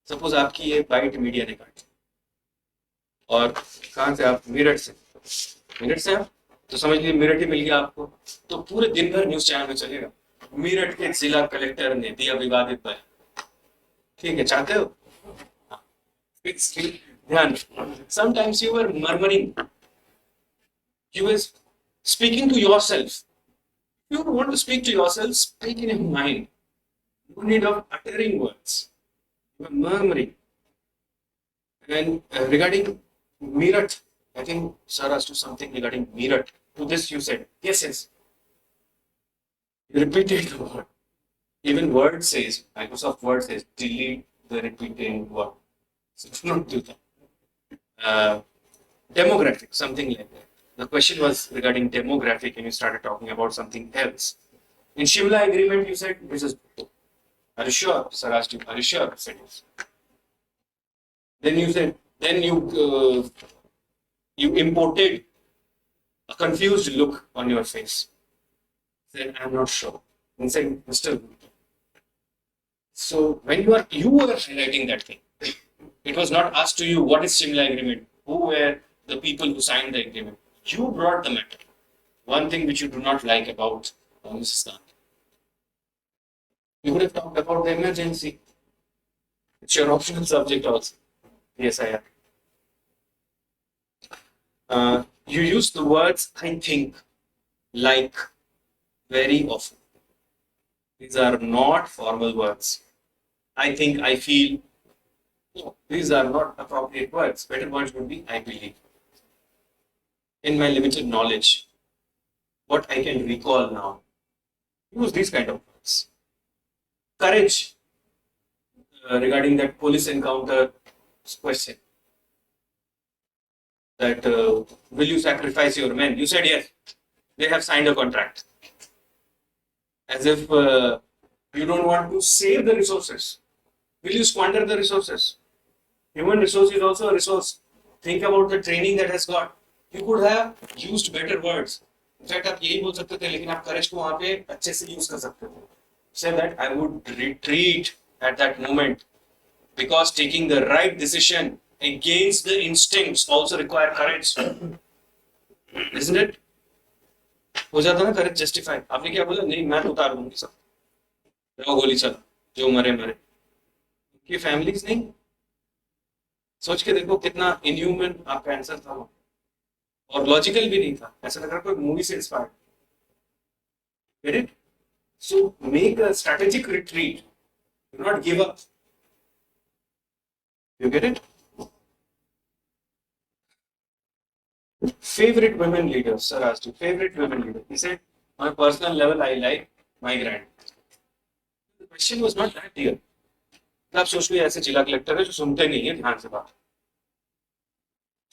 Speaker 1: Suppose आपकी ये bite media ने काटी और कहाँ से आप मेरठ से आप तो समझ लीजिए मेरठ ही मिल गया आपको तो पूरे दिन भर न्यूज चैनल में चलेगा मेरठ के जिला कलेक्टर ने दिया विवादित बयान ठीक है चाहते हो ध्यान sometimes you were murmuring you were speaking to yourself. You want to speak to yourself, speak in your mind. No need of uttering words. You are murmuring. And regarding Meerut, I think sir asked you something regarding Meerut. To this you said, yes. You repeated the word. Even Word says, Microsoft Word says, delete the repeating word. So do not do that. Demographic, something like that. The question was regarding demographic and you started talking about something else. In Shimla agreement, you said, this is, are you sure? Sir asked you, are you sure? I said yes. Then you said, then you imported a confused look on your face. Said, I'm not sure. And said, Mr. So when you were highlighting that thing, It was not asked to you what is Shimla Agreement, who were the people who signed the agreement. You brought the matter. One thing which you do not like about Mrs. Khan. You would have talked about the emergency. It's your optional subject also. Yes, I am. You use the words I think, like very often. These are not formal words. I think, I feel. No, these are not appropriate words. Better words would be I believe. In my limited knowledge, what I can recall now, use these kind of words. Courage regarding that police encounter question. That will you sacrifice your men? You said yes. They have signed a contract. As if you don't want to save the resources. Will you squander the resources? Human resource is also a resource. Think about the training that has got. You could have used better words. In fact, आप यही बोल सकते थे, लेकिन आप courage को वहाँ पे अच्छे से use कर सकते थे. Say that I would retreat at that moment because taking the right decision against the instincts also require courage. Isn't it? हो जाता ना courage justify. आपने क्या बोला? नहीं, मैं उतार दूंगी सब. जाओ गोली चला. जो मरे मरे. कि families नहीं. सोच के देखो कितना inhuman आपका आंसर था और लॉजिकल भी नहीं था. ऐसा लग रहा कोई मूवी से inspired. Get it? So make a strategic retreat. Do not give up. You get it? Favorite women leaders, sir asked you. Favorite women leader. He said, on a personal level, I like my grand. The question was not that dear. आप सोच लो ऐसे जिला collector है जो सुनते नहीं है ध्यान से बात.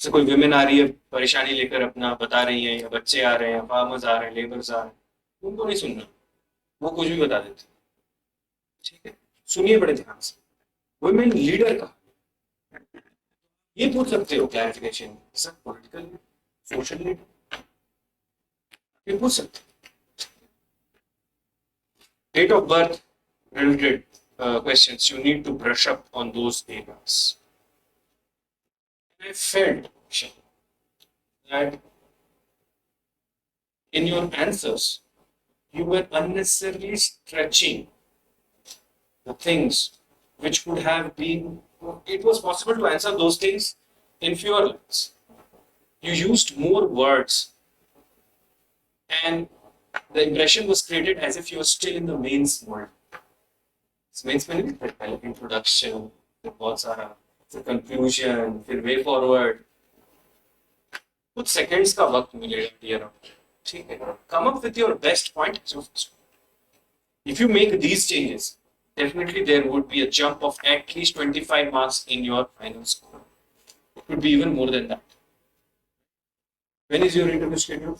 Speaker 1: से कोई विमेन आ रही है परेशानी लेकर अपना बता रही है या बच्चे आ रहे हैं फार्मर्स आ रहे हैं लेबर्स आ रहे हैं उनको नहीं सुनना वो कुछ भी बता देते. ठीक है सुनिए बड़े ध्यान से. वुमेन लीडर का ये पूछ सकते हो clarification sir political social leader ये पूछ सकते. Date of birth related questions you need to brush up on those areas. I felt that in your answers you were unnecessarily stretching the things which could have been, it was possible to answer those things in fewer lines. You used more words and the impression was created as if you were still in the mains world. Mains meaning पहले introduction, फिर बहुत सारा, फिर conclusion, फिर way forward. कुछ seconds का वक्त मिलेगा dear. ठीक है. Come up with your best point. If you make these changes, definitely there would be a jump of at least 25 marks in your final score. It could be even more than that. When is your interview schedule?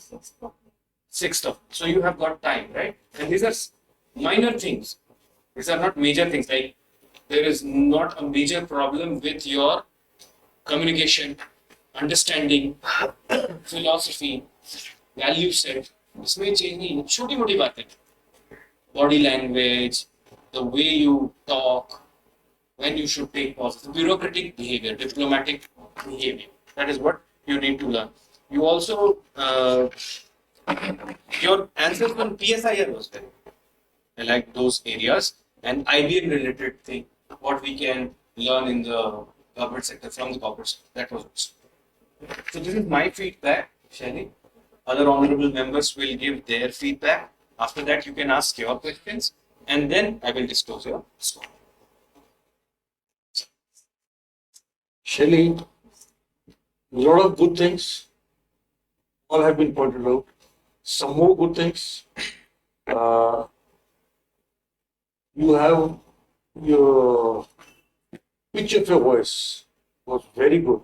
Speaker 1: 6th of. So you have got time, right? And these are minor things. These are not major things. Like there is not a major problem with your communication, understanding, philosophy, value set. इसमें change नहीं. छोटी मोटी बातें. Body language, the way you talk, when you should take pauses, bureaucratic behavior, diplomatic behavior. That is what you need to learn. You also your answers on PSIR was very good. I like those areas. And IBM related thing, what we can learn in the government sector from the corporate sector, that was also. So this is my feedback, Shailley. Other honorable members will give their feedback. After that, you can ask your questions, and then I will disclose your score.
Speaker 3: Shailley, a lot of good things all have been pointed out. Some more good things. You have your pitch of your voice was very good,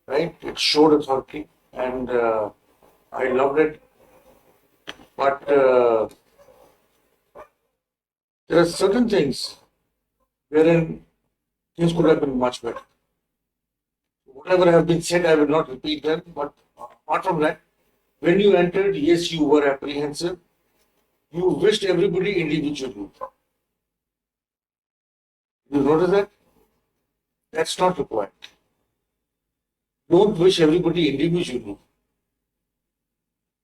Speaker 3: right? It showed authority, and I loved it. But there are certain things wherein things could have been much better. Whatever have been said, I will not repeat them. But apart from that, when you entered, yes, you were apprehensive. You wished everybody individually. You notice that? That's not required. Don't wish everybody individually.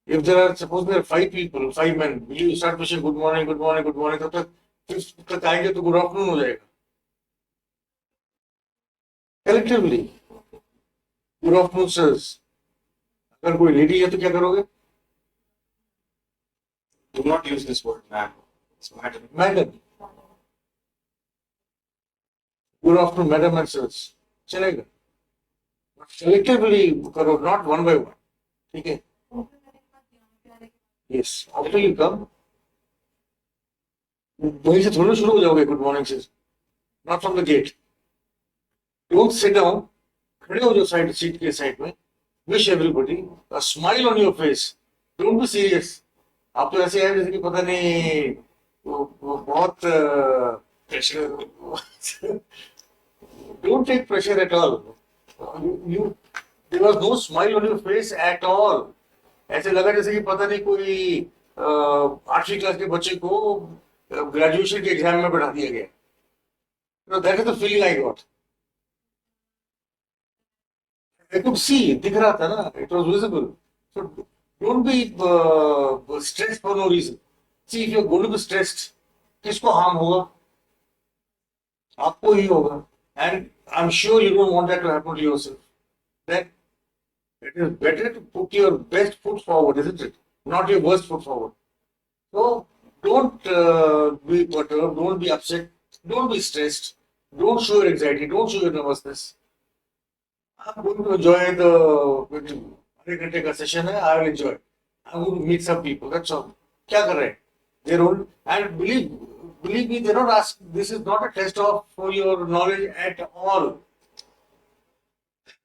Speaker 3: If there are, suppose there are 5 people, 5 men, you start wishing good morning, good morning, good morning, तब तक फिर तक आएंगे तो good afternoon हो जाएगा. Collectively, good afternoon sirs. अगर कोई लेडी है तो क्या करोगे?
Speaker 1: Do not use this word, ma'am. It's madam.
Speaker 3: Madam. Good afternoon, madam and sirs. चलेगा. Collectively करो, not one by one. ठीक है? Yes. After you come, वहीं से थोड़ा शुरू हो जाओगे good morning से. Not from the gate. Don't sit down. खड़े हो जाओ साइड सीट के साइड में. Wish everybody a smile on your face. Don't be serious. आप तो ऐसे हैं जैसे कि पता नहीं वो बहुत
Speaker 1: Pressure.
Speaker 3: don't take pressure at all. You there was no smile on your face at all. ऐसे लगा जैसे कि पता नहीं कोई 8वीं क्लास के बच्चे को ग्रेजुएशन के एग्जाम में बैठा दिया गया. That is the feeling I got. I could see, दिख रहा था ना, it was visible. So don't be stressed for no reason. See, if you're going to be stressed, किसको harm होगा? आपको ही होगा. And I'm sure you don't want that to happen to yourself. Then it is better to put your best foot forward, isn't it? Not your worst foot forward. So don't be perturbed, don't be upset, don't be stressed, don't show your anxiety, don't show your nervousness. I'm going to enjoy the session. I will enjoy. I'm going to meet some people. That's all. क्या कर रहे हैं? They're old. And believe me, they're not asking. This is not a test of for your knowledge at all.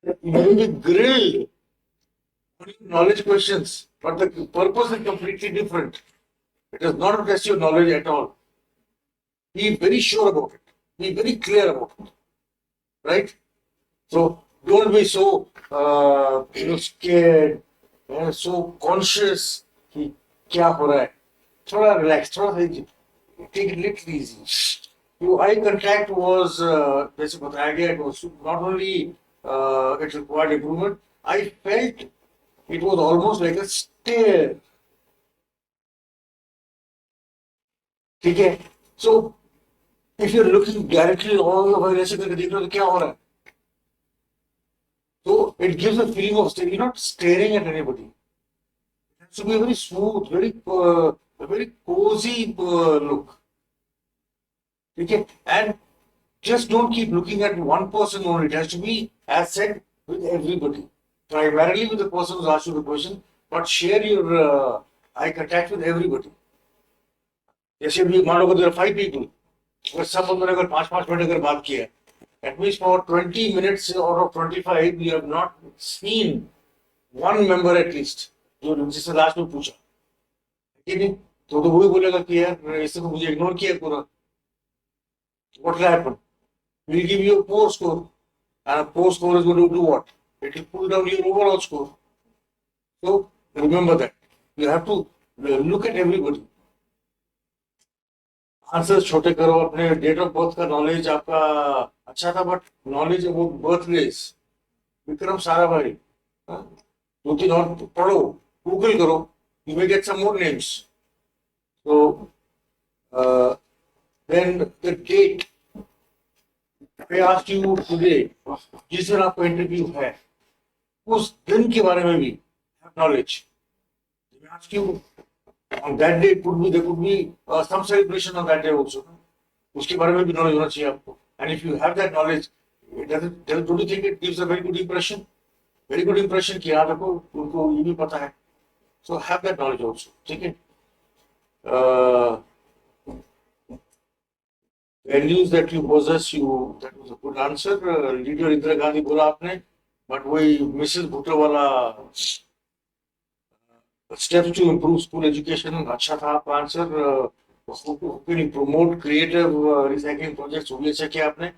Speaker 3: You will be grilled on your knowledge questions, but the purpose is completely different. It is not to test your knowledge at all. Be very sure about it. Be very clear about it. Right? So don't be so scared, so conscious कि क्या हो रहा है. थोड़ा relax, थोड़ा take it little easy. Your eye contact was जैसे बताया गया, it was not only it required improvement. I felt it was almost like a stare. ठीक है? So if you're looking directly all the way ऐसे करके देख रहे हो तो क्या हो रहा है? So it gives a feeling of staring. You're not staring at anybody. It has to be a very smooth, very cozy look. Okay? And just don't keep looking at one person only. It has to be, as said, with everybody. Primarily with the person who's asked you the question, but share your eye contact with everybody. जैसे अभी मान लो there are 5 people. अगर सब बंदों ने अगर 5-5 minute अगर बात किया, that means for 20 minutes out of 25, you have not seen one member at least. जो जिससे लास्ट में पूछा, कि नहीं तो वही बोलेगा कि यार इसने तो मुझे इग्नोर किया पूरा. What will happen? We'll give you a poor score, and a poor score is going to do what? It will pull down your overall score. So remember that you have to look at everybody. Answer छोटे करो. अपने date of birth का knowledge आपका अच्छा था, but knowledge about birth place Vikram Sarabhai 2-3 और पढ़ो, Google करो, you may get some more names. So then the date I asked you today, जिस दिन आपका इंटरव्यू है उस दिन के बारे में भी knowledge. I asked you on that day, there could be some celebration on that day also. उसके बारे में भी knowledge होना चाहिए आपको. And if you have that knowledge, don't you think it gives a very good impression? Very good impression कि हाँ देखो उनको ये भी पता है. So have that knowledge also. ठीक है? Values that you possess, that was a good answer. Leader Indira Gandhi बोला आपने, but वही मिसेस भुट्टो वाला steps to improve school education, अच्छा था आपका answer. Promote creative recycling projects, वो भी अच्छा किया आपने.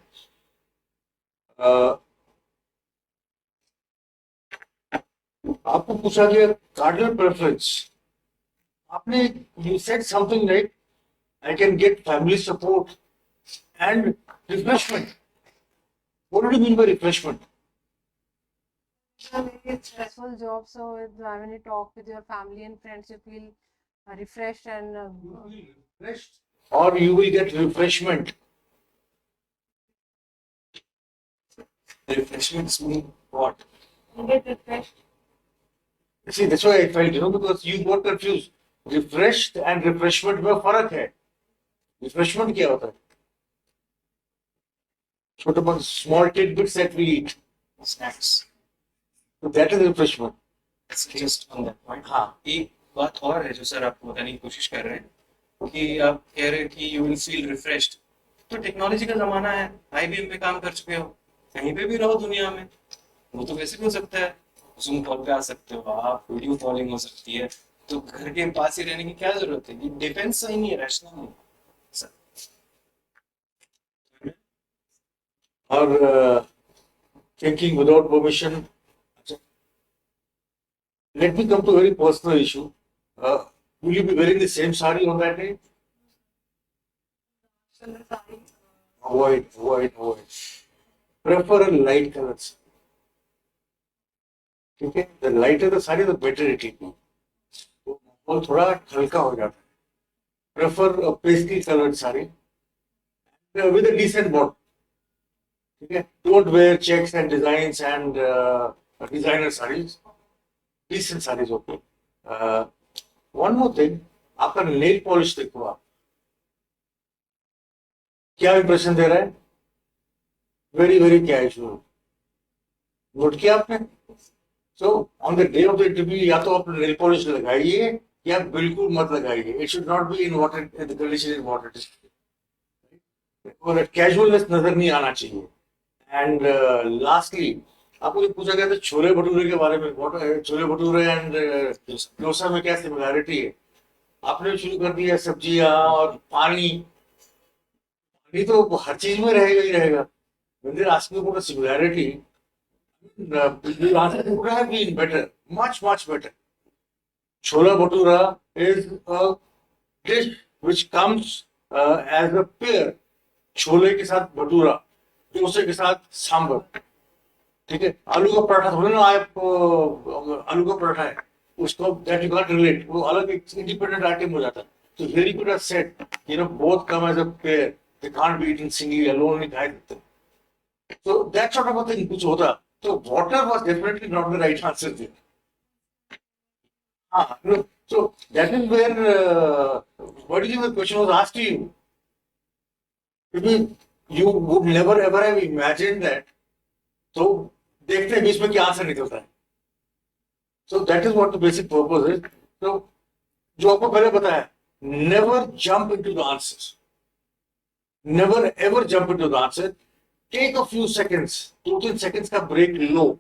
Speaker 3: आपको पूछा गया कार्डियल प्रेफरेंस. आपने you said something like I can get family support and refreshment. What do you mean by refreshment?
Speaker 2: It's stressful job, so when you talk with your family and friends, you feel refreshed and
Speaker 3: You will refreshed or you will get refreshment.
Speaker 1: Refreshments mean what?
Speaker 2: you get refreshed.
Speaker 3: See, that's why I felt, because you got confused. Refreshed and refreshment में फर्क है. Refreshment क्या होता है? छोटे बहुत small tidbits that we eat.
Speaker 1: Snacks.
Speaker 3: So that is refreshment.
Speaker 1: Just on that point.
Speaker 3: हाँ.
Speaker 1: एक बात और है जो सर आपको बताने की कोशिश कर रहे हैं कि आप कह रहे हैं कि यू विल फील रिफ्रेश्ड. तो टेक्नोलॉजी का जमाना है, आईबीएम पे काम कर चुके हो, कहीं पे भी रहो दुनिया में, वो तो वैसे भी हो सकता है. जूम कॉल पे आ सकते हो आप, वीडियो कॉलिंग हो सकती है, तो घर के पास ही रहने की क्या जरूरत है? ये डिफेंस सही नहीं है, रैशनल नहीं है सर.
Speaker 3: और thinking without permission. Let me come to a very personal issue. Will you be wearing the same sari on that day? Avoid. Prefer a light color. ठीक है? The lighter the sari, the better it will be. वो थोड़ा हल्का हो जाता है. Prefer a pastel colored sari with a decent bottom. ठीक है? Don't wear checks and designs and designer sarees. Decent sarees, okay. One more thing, आपका nail polish देखो आप. क्या impression दे रहा है? Very, very casual. Note किया आपने? So on the day of the interview, या तो आप nail polish लगाइए या बिल्कुल मत लगाइए. It should not be in the condition in what it is. और casualness नजर नहीं आना चाहिए. And lastly, आपको जो पूछा गया था छोले भटूरे के बारे में, छोले भटूरे एंड डोसा में क्या सिमिलैरिटी है? आपने शुरू कर दिया सब्जियां और पानी. पानी तो हर चीज में रहेगा ही रहेगा. When they're asking about a similarity, the answer would have been better, much better. Chola bhatura is a dish which comes as a pair. Chole के साथ भटूरा, डोसे के साथ सांबर. ठीक है? आलू का पराठा थोड़ी ना आप आलू का पराठा है, उसको that you can't relate, वो अलग एक independent item हो जाता है. So here you could have said, both come as a pair. They can't be eaten singly, alone नहीं खाए सकते. So that sort of a thing कुछ होता. So water was definitely not the right answer there. So that is where what is the question was asked to you? Maybe you would never ever have imagined that. So देखते हैं बीच में क्या answer निकलता है. So that is what the basic purpose is. So जो आपको पहले बताया, never jump into the answers. Never ever jump into the answer. Take a few seconds, 2-3 seconds का break लो.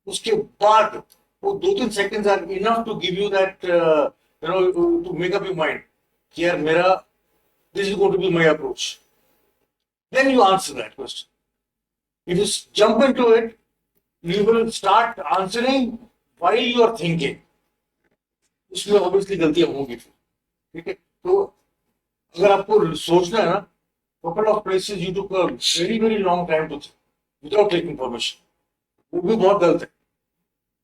Speaker 3: उसके बाद वो 2-3 seconds are enough to give you that to make up your mind कि यार मेरा this is going to be my approach. Then you answer that question. If you jump into it, you will start answering while you are thinking. उसमें obviously गलतियां होंगी. ठीक है? तो अगर आपको सोचना है ना, couple of places you took a very long time to think without taking permission. वो भी बहुत गलत है.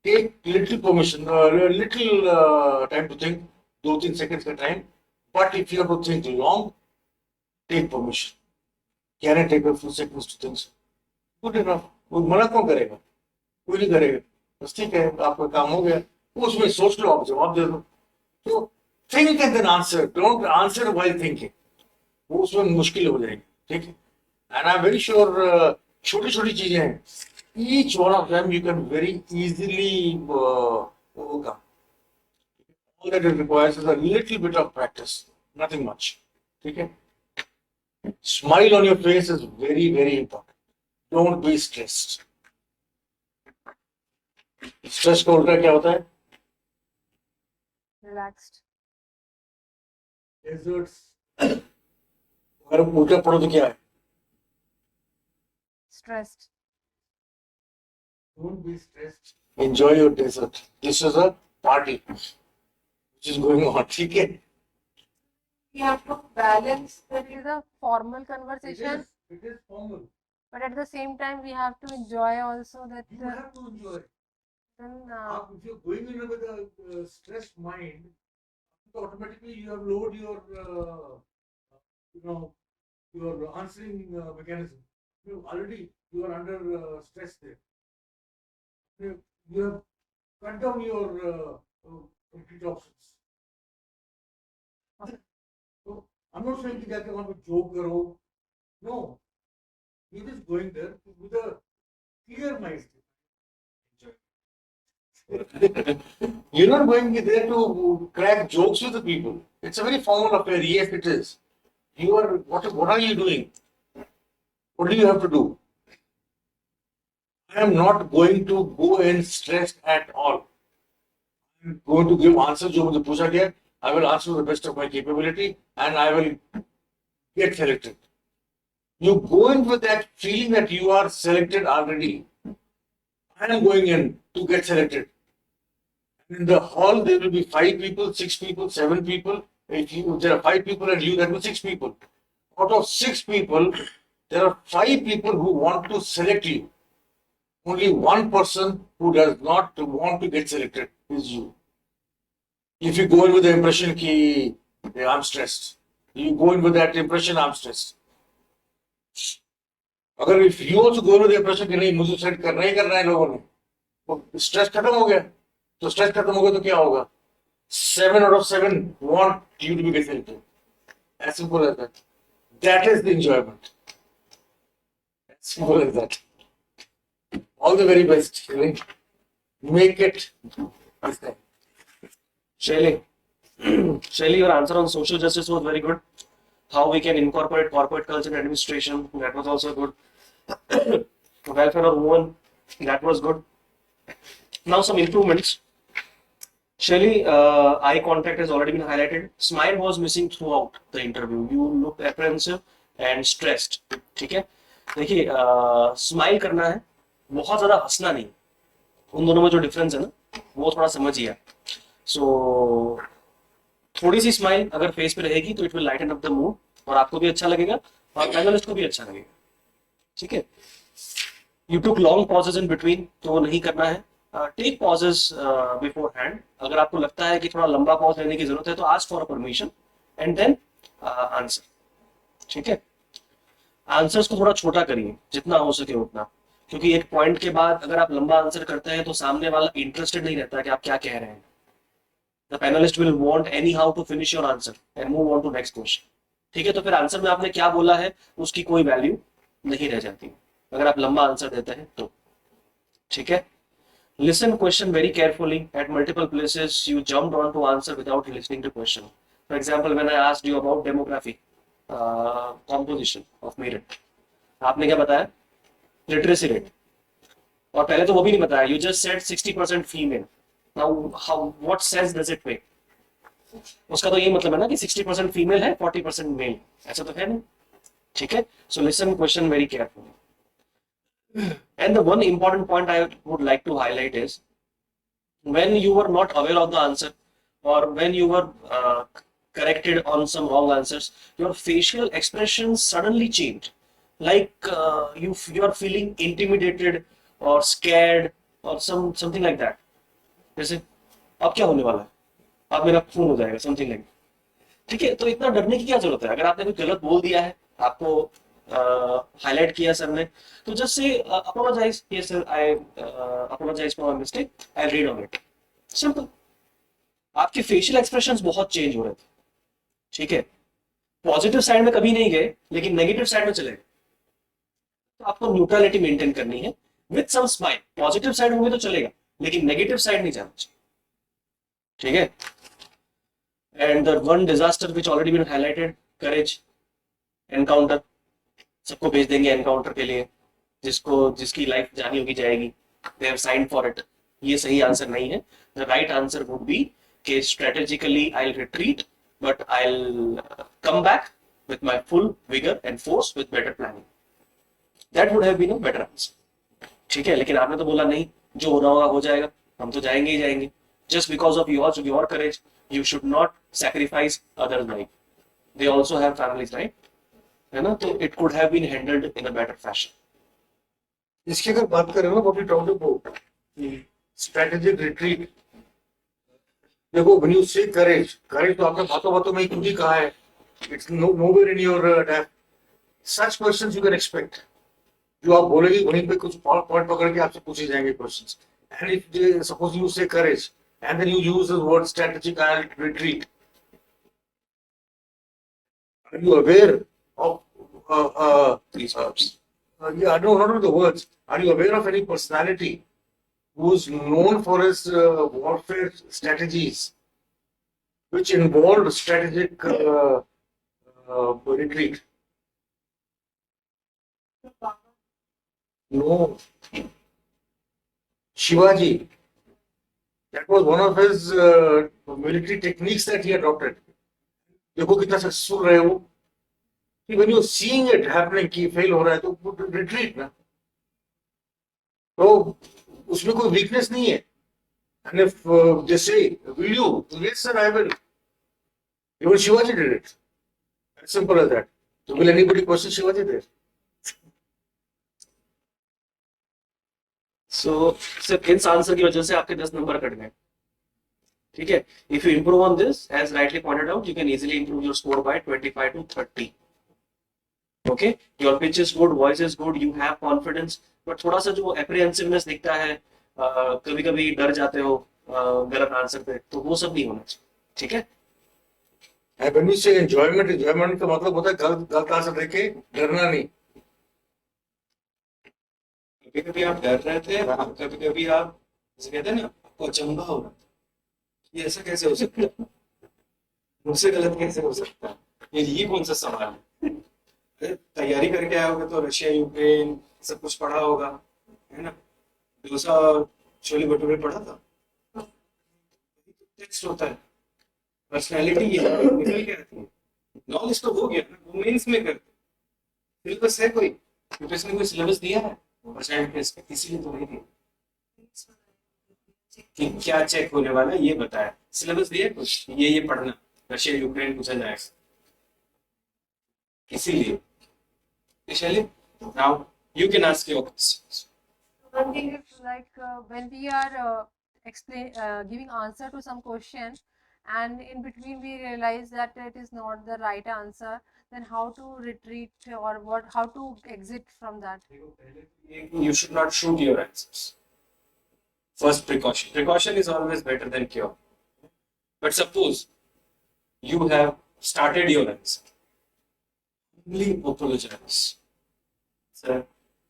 Speaker 3: Take little permission, little time to think, 2-3 seconds का time. But if you have to think long, take permission. Can I take a few seconds to think? Good enough. वो मना कौन करेगा? कोई नहीं करेगा. बस ठीक है, आपका काम हो गया. उसमें सोच लो, आप जवाब दे दो. So think and then answer. Don't answer while thinking. वो उसमें मुश्किल हो जाएगी. ठीक है? And I'm very sure छोटी चीजें हैं. Each one of them you can very easily overcome. All that it requires is a little bit of practice, nothing much. Okay? Smile on your face is very important. Don't be stressed. Stress का उल्टा क्या होता है?
Speaker 2: Relaxed.
Speaker 3: Deserts. अगर उल्टा पढ़ो तो क्या है?
Speaker 2: Stressed.
Speaker 3: Don't be stressed. Enjoy your desert. This is a party which is going on. ठीक है?
Speaker 2: We have to balance. That is a formal conversation.
Speaker 3: It is formal.
Speaker 2: But at the same time, we have to enjoy also that.
Speaker 3: You have to enjoy.
Speaker 2: Then,
Speaker 3: If you're going in with a stressed mind, automatically you have lowered your, you know, your answering mechanism. You are under stress there. You have cut down your complete options. So I'm not saying that you want to joke or no. You're just going there with a clear mind. You're not going there to crack jokes with the people. It's a very formal affair. Yes, it is. You are what are you doing? What do you have to do? I am not going to go in stressed at all. I'm going to give answers जो मुझे पूछा गया. I will answer to the best of my capability and I will get selected. You go in with that feeling that you are selected already. I am going in to get selected. In the hall, there will be 5 people, 6 if there are 5 people and you, that will 6 people. Out of 6 people, there are 5 people who want to select you. Only one person who does not want to get selected is you. If you go in with the impression that yeah, I'm stressed, you go in with that impression, I'm stressed. अगर if you also go in with the impression कि नहीं मुझे set करना ही करना है लोगों ने, तो स्ट्रेस खत्म हो गया. तो स्ट्रेस खत्म हो गया तो क्या होगा? 7 out of 7 want you to be selected. As simple as that. That is the enjoyment. As simple as that. All the very best. Shailley. Make it this time.
Speaker 4: Shailley, Shailley, your answer on social justice was very good. How we can incorporate corporate culture in administration, that was also good. Welfare of women, that was good. Now some improvements. Shailley, eye contact has already been highlighted. Smile was missing throughout the interview. You looked apprehensive and stressed. ठीक है? देखिए, smile करना है, बहुत ज़्यादा हंसना नहीं. उन दोनों में जो डिफरेंस है ना, वो थोड़ा समझिए. सो थोड़ी सी स्माइल अगर फेस पे रहेगी तो it will lighten up the mood और आपको भी अच्छा लगेगा और पैनलिस्ट को भी अच्छा लगेगा. ठीक है? You took long pauses in between, तो वो नहीं करना है. Take pauses beforehand. अगर आपको लगता है कि थोड़ा लंबा पॉज लेने की जरूरत है तो ask for a permission and then answer. ठीक है? आंसर्स को थोड़ा छोटा करिए जितना हो सके उतना, क्योंकि एक पॉइंट के बाद अगर आप लंबा आंसर करते हैं तो सामने वाला इंटरेस्टेड नहीं रहता कि आप क्या कह रहे हैं. The panelist will want anyhow to finish your answer and move on to next question. ठीक है? तो फिर आंसर में आपने क्या बोला है उसकी कोई वैल्यू नहीं रह जाती अगर आप लंबा आंसर देते हैं तो. ठीक है? Listen question very carefully. At multiple places you jumped on to answer without listening to question. For example, when I asked you about demography, composition of merit, आपने क्या बताया? Literacy rate. और पहले तो वो भी नहीं बताया. You just said 60% female. Now, what sense does it make? उसका तो ये मतलब है ना कि 60% female है, 40% male. ऐसा तो है नहीं. ठीक है? So listen question very carefully. And the one important point I would like to highlight is when you were not aware of the answer or when you were corrected on some wrong answers, your facial expressions suddenly changed. Like you are feeling intimidated or scared or something like that. जैसे अब क्या होने वाला है? अब मेरा खून हो जाएगा, something like. ठीक है? तो इतना डरने की क्या जरूरत है? अगर आपने कुछ गलत बोल दिया है, आपको हाईलाइट किया सर ने, तो just say apologize. Yes sir, I apologize for my mistake, I read on it. Simple. आपके फेशियल एक्सप्रेशंस बहुत चेंज हो रहे थे. ठीक है? पॉजिटिव साइड में कभी नहीं गए लेकिन नेगेटिव साइड में चले गए. तो आपको न्यूट्रलिटी मेंटेन करनी है with some smile. Positive side में तो चलेगा लेकिन नेगेटिव साइड नहीं जाना चाहिए. ठीक है? And the one disaster which already been highlighted, courage. Encounter, सबको भेज देंगे एनकाउंटर के लिए, जिसकी लाइफ जानी होगी जाएगी. They have signed for it. ये सही आंसर नहीं है. The right answer would be कि strategically I will retreat but I will come back with my full vigour and force with better planning. That would have been a better answer. ठीक है? लेकिन आपने तो बोला नहीं, जो होना होगा हो जाएगा, हम तो जाएंगे ही जाएंगे. Just because of your courage you should not sacrifice others life. They also have families, right? है ना? तो it could have been handled in a better fashion.
Speaker 3: इसकी अगर बात करें ना, what we talked about strategic retreat. देखो, when you say courage तो आपने बातों बातों में क्योंकि कहा है, it's nowhere in your draft. Such questions you can expect. जो आप बोलेंगे वहीं पे कुछ पॉइंट पकड़ के आपसे पूछे जाएंगे questions. And if they, suppose you say courage and then you use the word strategic retreat, are you aware of
Speaker 1: These words.
Speaker 3: yeah, no, not the words. Are you aware of any personality who's known for his warfare strategies, which involved strategic retreat? No. Shivaji. That was one of his military techniques that he adopted. देखो कितना successful रहे वो. When you're seeing it happening कि fail हो रहा है तो retreat ना. तो उसमें कोई weakness नहीं है. And if they say, will you? Yes, sir, I will. Even Shivaji did it. As simple as that. So will anybody question Shivaji there?
Speaker 4: So सिर्फ इस आंसर की वजह से आपके 10 नंबर कट गए. ठीक है. If you improve on this, as rightly pointed out, you can easily improve your score by 25 to 30. Okay, your pitch is good, voice is good, you have confidence, but थोड़ा सा जो apprehensiveness दिखता है, कभी कभी डर जाते हो गलत आंसर पे, तो वो सब नहीं होना चाहिए. ठीक है.
Speaker 3: And when you say enjoyment का मतलब होता है गलत आंसर देके डरना नहीं.
Speaker 1: कभी कभी आप डर रहे थे, कभी कभी आप जैसे कहते हैं ना, आपको अचंभा हो रहा था, ये ऐसा कैसे हो सकता है, मुझसे गलत कैसे हो सकता है, ये कौन सा सवाल है. तैयारी करके आए होगे तो रशिया यूक्रेन सब कुछ पढ़ा होगा, है ना. डोसा छोले भटूरे पढ़ा था. टेक्स्ट होता है, पर्सनैलिटी ये निकल के आती है. नॉलेज तो हो गया ना, वो मेंस में करते. सिलेबस है कोई, यूपीएससी ने कोई सिलेबस दिया है परसेंट पे, इसीलिए तो नहीं दिया कि क्या चेक होने वाला है ये बताया. सिलेबस दिया कुछ, ये पढ़ना, रशिया यूक्रेन पूछा जाएगा, इसीलिए. Shailley, now you can ask your questions.
Speaker 2: One thing is like when we are giving answer to some question, and in between we realize that it is not the right answer, then how to retreat or how to exit from that?
Speaker 1: You should not shoot your answers. First precaution. Precaution is always better than cure. But suppose you have started your answer. Only apologize. Sir,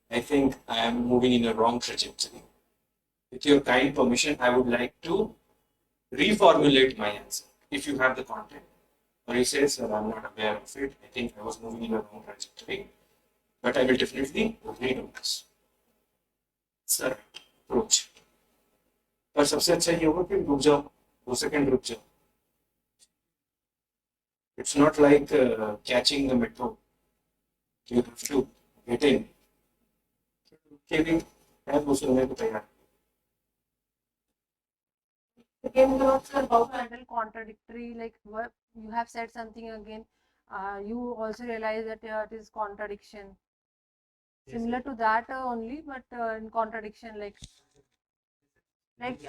Speaker 1: I think I am moving in a wrong trajectory. With your kind permission, I would like to reformulate my answer if you have the content. Or you say, sir, I'm not aware of it. I think I was moving in a wrong trajectory. But I will definitely read on this. Sir, approach. पर सबसे अच्छा ये होगा कि रुक जाओ, 2 second रुक जाओ. It's not like catching the metro. You have to get in. के भी है वो सुनने को तैयार.
Speaker 2: Again, you also about to handle contradictory, like what you have said something again, you also realize that it is contradiction. Similar to that only, but in contradiction, like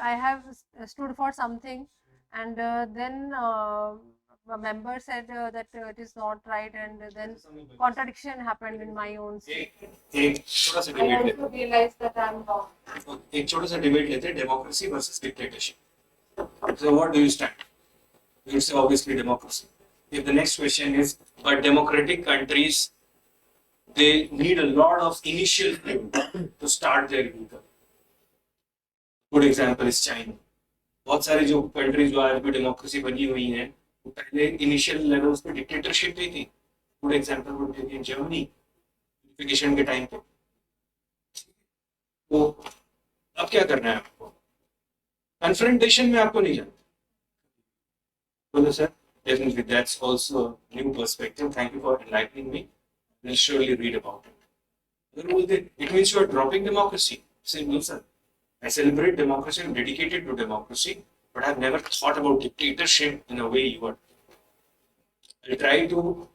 Speaker 2: I have stood for something, and then a member said that it is not right, and then contradiction happened in my own state.
Speaker 1: एक छोटा सा
Speaker 2: I
Speaker 1: debate लेते
Speaker 2: also realized that I'm wrong.
Speaker 1: हैं. एक छोटा सा debate लेते हैं, democracy versus dictatorship. So what do you stand? You say obviously democracy. If the next question is, but democratic countries, they need a lot of initial fuel to start their vehicle. Good example is China. बहुत सारे जो countries जो आज भी democracy बनी हुई हैं, वो पहले इनिशियल लेवल्स पे डिक्टेटरशिप ही थी. Good example would be in Germany unification के टाइम पे. तो अब क्या करना है आपको? कन्फ्रंटेशन में आपको नहीं जाना. बोलो sir, definitely that's also a new perspective. Thank you for enlightening me. We'll surely read about it. अगर बोलते it means you are dropping democracy. Say no sir. I celebrate democracy, I'm dedicated to democracy, but I've never thought about dictatorship in a way you are. I'll try to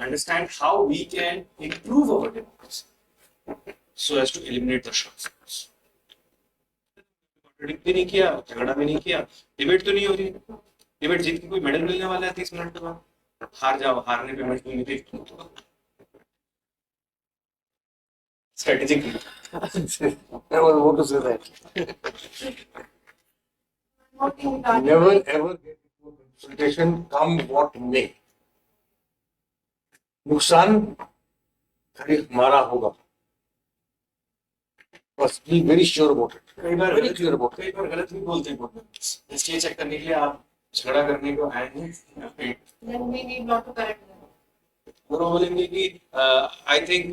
Speaker 1: understand how we can improve our democracy. so as to eliminate the shortfalls. Contradict भी नहीं किया, झगड़ा भी नहीं किया, debate तो नहीं हो रही। डिबेट जीत के कोई मेडल मिलने वाला है 30 मिनट के बाद? हार जाओ, हारने पे मजबूर नहीं थी। Strategic
Speaker 3: I was about to say that. Never ever get into a consultation, come what may. नुकसान खाली हमारा होगा, बस be very sure about it,
Speaker 1: कई बार
Speaker 3: वेरी क्लियर अबाउट
Speaker 1: कई बार गलत भी बोलते हैं बोलते इसलिए चेक करने के लिए आप झगड़ा करने को आए हैं या फिर
Speaker 2: Then we need not to correct them.
Speaker 1: वो बोलेंगे कि I think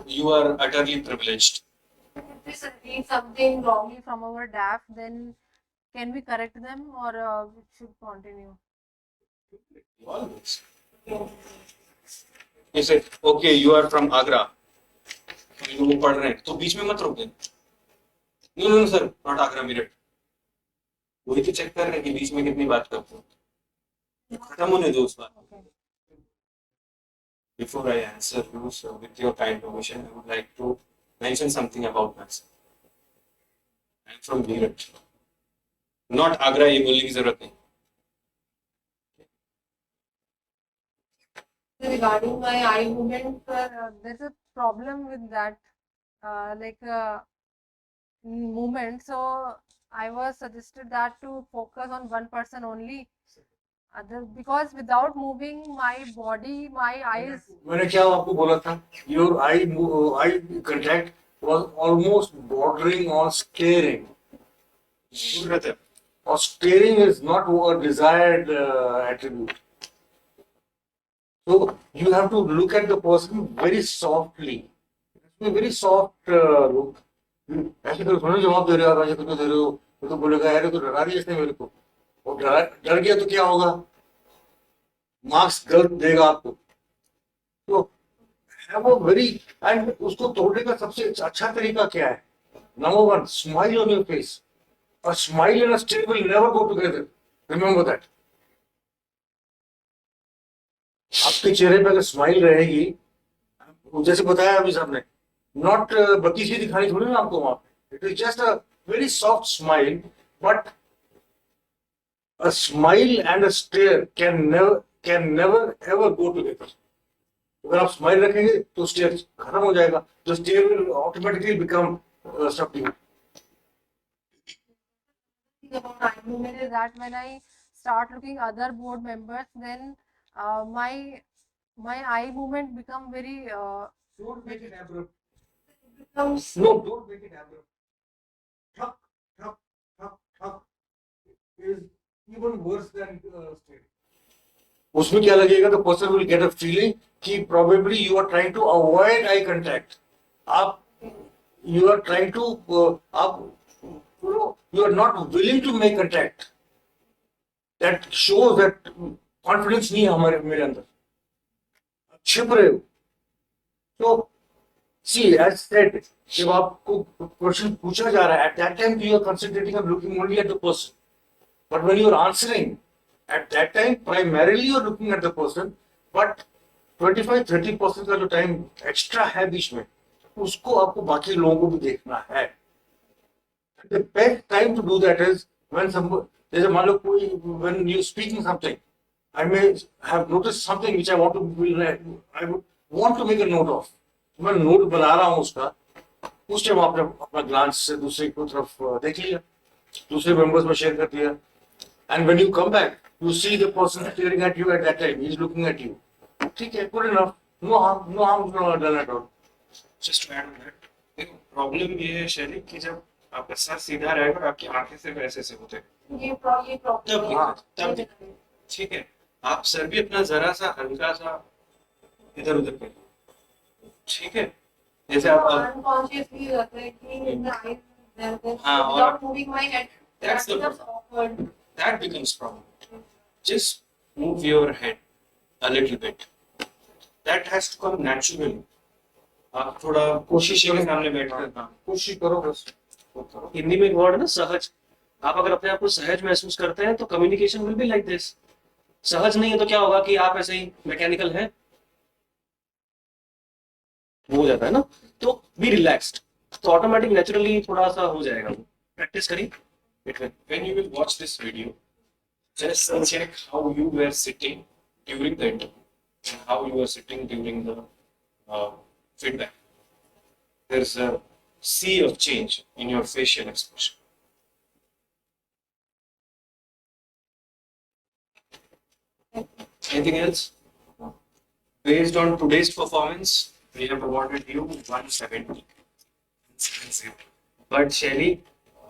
Speaker 1: you are utterly privileged.
Speaker 2: If we read something wrongly from our DAF, then can we correct them or we should continue?
Speaker 1: Always. You said, okay, you are from Agra. वो पढ़ रहे हैं तो बीच में मत रोक देना। No no sir, not Agra Meerut. वही तो चेक कर रहे हैं कि बीच में कितनी बात करते हो, खत्म होने दो उस बात।
Speaker 2: Okay.
Speaker 1: Before I answer you, so with your kind permission, I would like to mention something about myself. I am from Meerut. Not Agra, ये बोलने की जरूरत नहीं।
Speaker 2: Regarding my eye movement, there's a problem with that, movement. So I was suggested that to focus on one person only. Because without moving my body, my eyes.
Speaker 3: मैंने क्या आपको बोला था, your eye contact was almost bordering on staring.
Speaker 1: जरूरत है।
Speaker 3: Or staring is not a desired attribute. So you have to look at the person very softly. It's a very soft look. ऐसे करो, थोड़ा जवाब दे रहे हो, ऐसे क्यों दे रहे हो? वो तो बोलेगा यार ये तो डरा दिया इसने मेरे को, और डर गया तो क्या होगा, मार्क्स गलत देगा आपको। तो have a very, and उसको तोड़ने का सबसे अच्छा तरीका क्या है? Number one, smile on your face. A smile and a stare will never go together. Remember that. आपके चेहरे पे अगर स्माइल रहेगी, जैसे बताया अभी साहब ने, नॉट बत्ती सी दिखानी थोड़ी ना आपको वहां पे, it is just a very soft smile, but a smile and a stare can never ever go together. अगर आप स्माइल रखेंगे तो स्टेयर खत्म हो जाएगा, तो stare will automatically become subdued.
Speaker 2: About eye movement is that when I start looking other board members, then my eye movement become very
Speaker 3: Don't make it abrupt.
Speaker 2: becomes
Speaker 3: No, don't make it abrupt. Thuck, thuck, thuck, thuck is even worse than staring. उसमें क्या लगेगा, the person will get a feeling कि probably you are trying to avoid eye contact. You are trying to you are not willing to make contact. That shows that confidence नहीं है हमारे मेरे अंदर, छिप रहे हो। So see, as said, जब आपको क्वेश्चन पूछा जा रहा है, at that time you are concentrating on looking only at the person. But when you are answering, at that time primarily you are looking at the person, but 25-30% का जो time extra है बीच में, उसको आपको बाकी लोगों को भी देखना है। The best time to do that is when जैसे मान लो कोई, when you speaking something, I may have noticed something which I want would want to make a note of. मैं नोट बना रहा हूँ उसका, उस टाइम आपने अपना ग्लांस से दूसरे की तरफ देख लिया, दूसरे मेंबर्स में शेयर कर दिया, and when you come back you see the person staring at you at that time, he is looking at you. ठीक है, good enough, no harm done at all.
Speaker 1: Just to add on that, देखो problem ये है शैली कि जब आपका sir सीधा रहेगा और आपकी आंखें सिर्फ ऐसे से होते हैं,
Speaker 2: ये प्रॉब्लम
Speaker 1: तब ठीक है, आप सर भी अपना जरा सा हल्का सा इधर उधर करिए, ठीक है, जैसे आप
Speaker 2: unconsciously रहता है कि in the eyes there
Speaker 1: हाँ, और
Speaker 2: without moving my head,
Speaker 1: That's
Speaker 2: that
Speaker 1: the
Speaker 2: becomes awkward.
Speaker 1: that becomes problem. Just move your head a little bit. That has to come naturally. आप थोड़ा कोशिश के सामने बैठकर
Speaker 3: कोशिश करो बस।
Speaker 4: हिंदी में एक वर्ड है ना सहज। आप अगर अपने आप को सहज महसूस करते हैं तो communication will be like this. सहज नहीं है तो क्या होगा कि आप ऐसे ही मैकेनिकल हैं। हो जाता है ना, तो बी रिलैक्स्ड, तो ऑटोमेटिक नेचुरली थोड़ा सा हो जाएगा, वो प्रैक्टिस करिए it will.
Speaker 1: When you will watch this video, just check how you were sitting during the interview and how you were sitting during the feedback. There's a sea of change in your facial expression. Anything else? Based on today's performance, we have awarded you 170. But Shailley,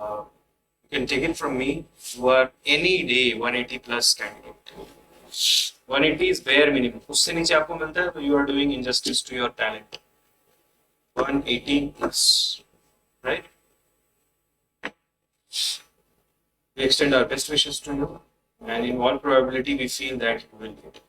Speaker 1: you can take it from me, you are any day 180 plus candidate. 180 is bare minimum. उससे नीचे आपको मिलता है तो you are doing injustice to your talent. 180 plus, right? We extend our best wishes to you, and in all probability, we feel that you will get it.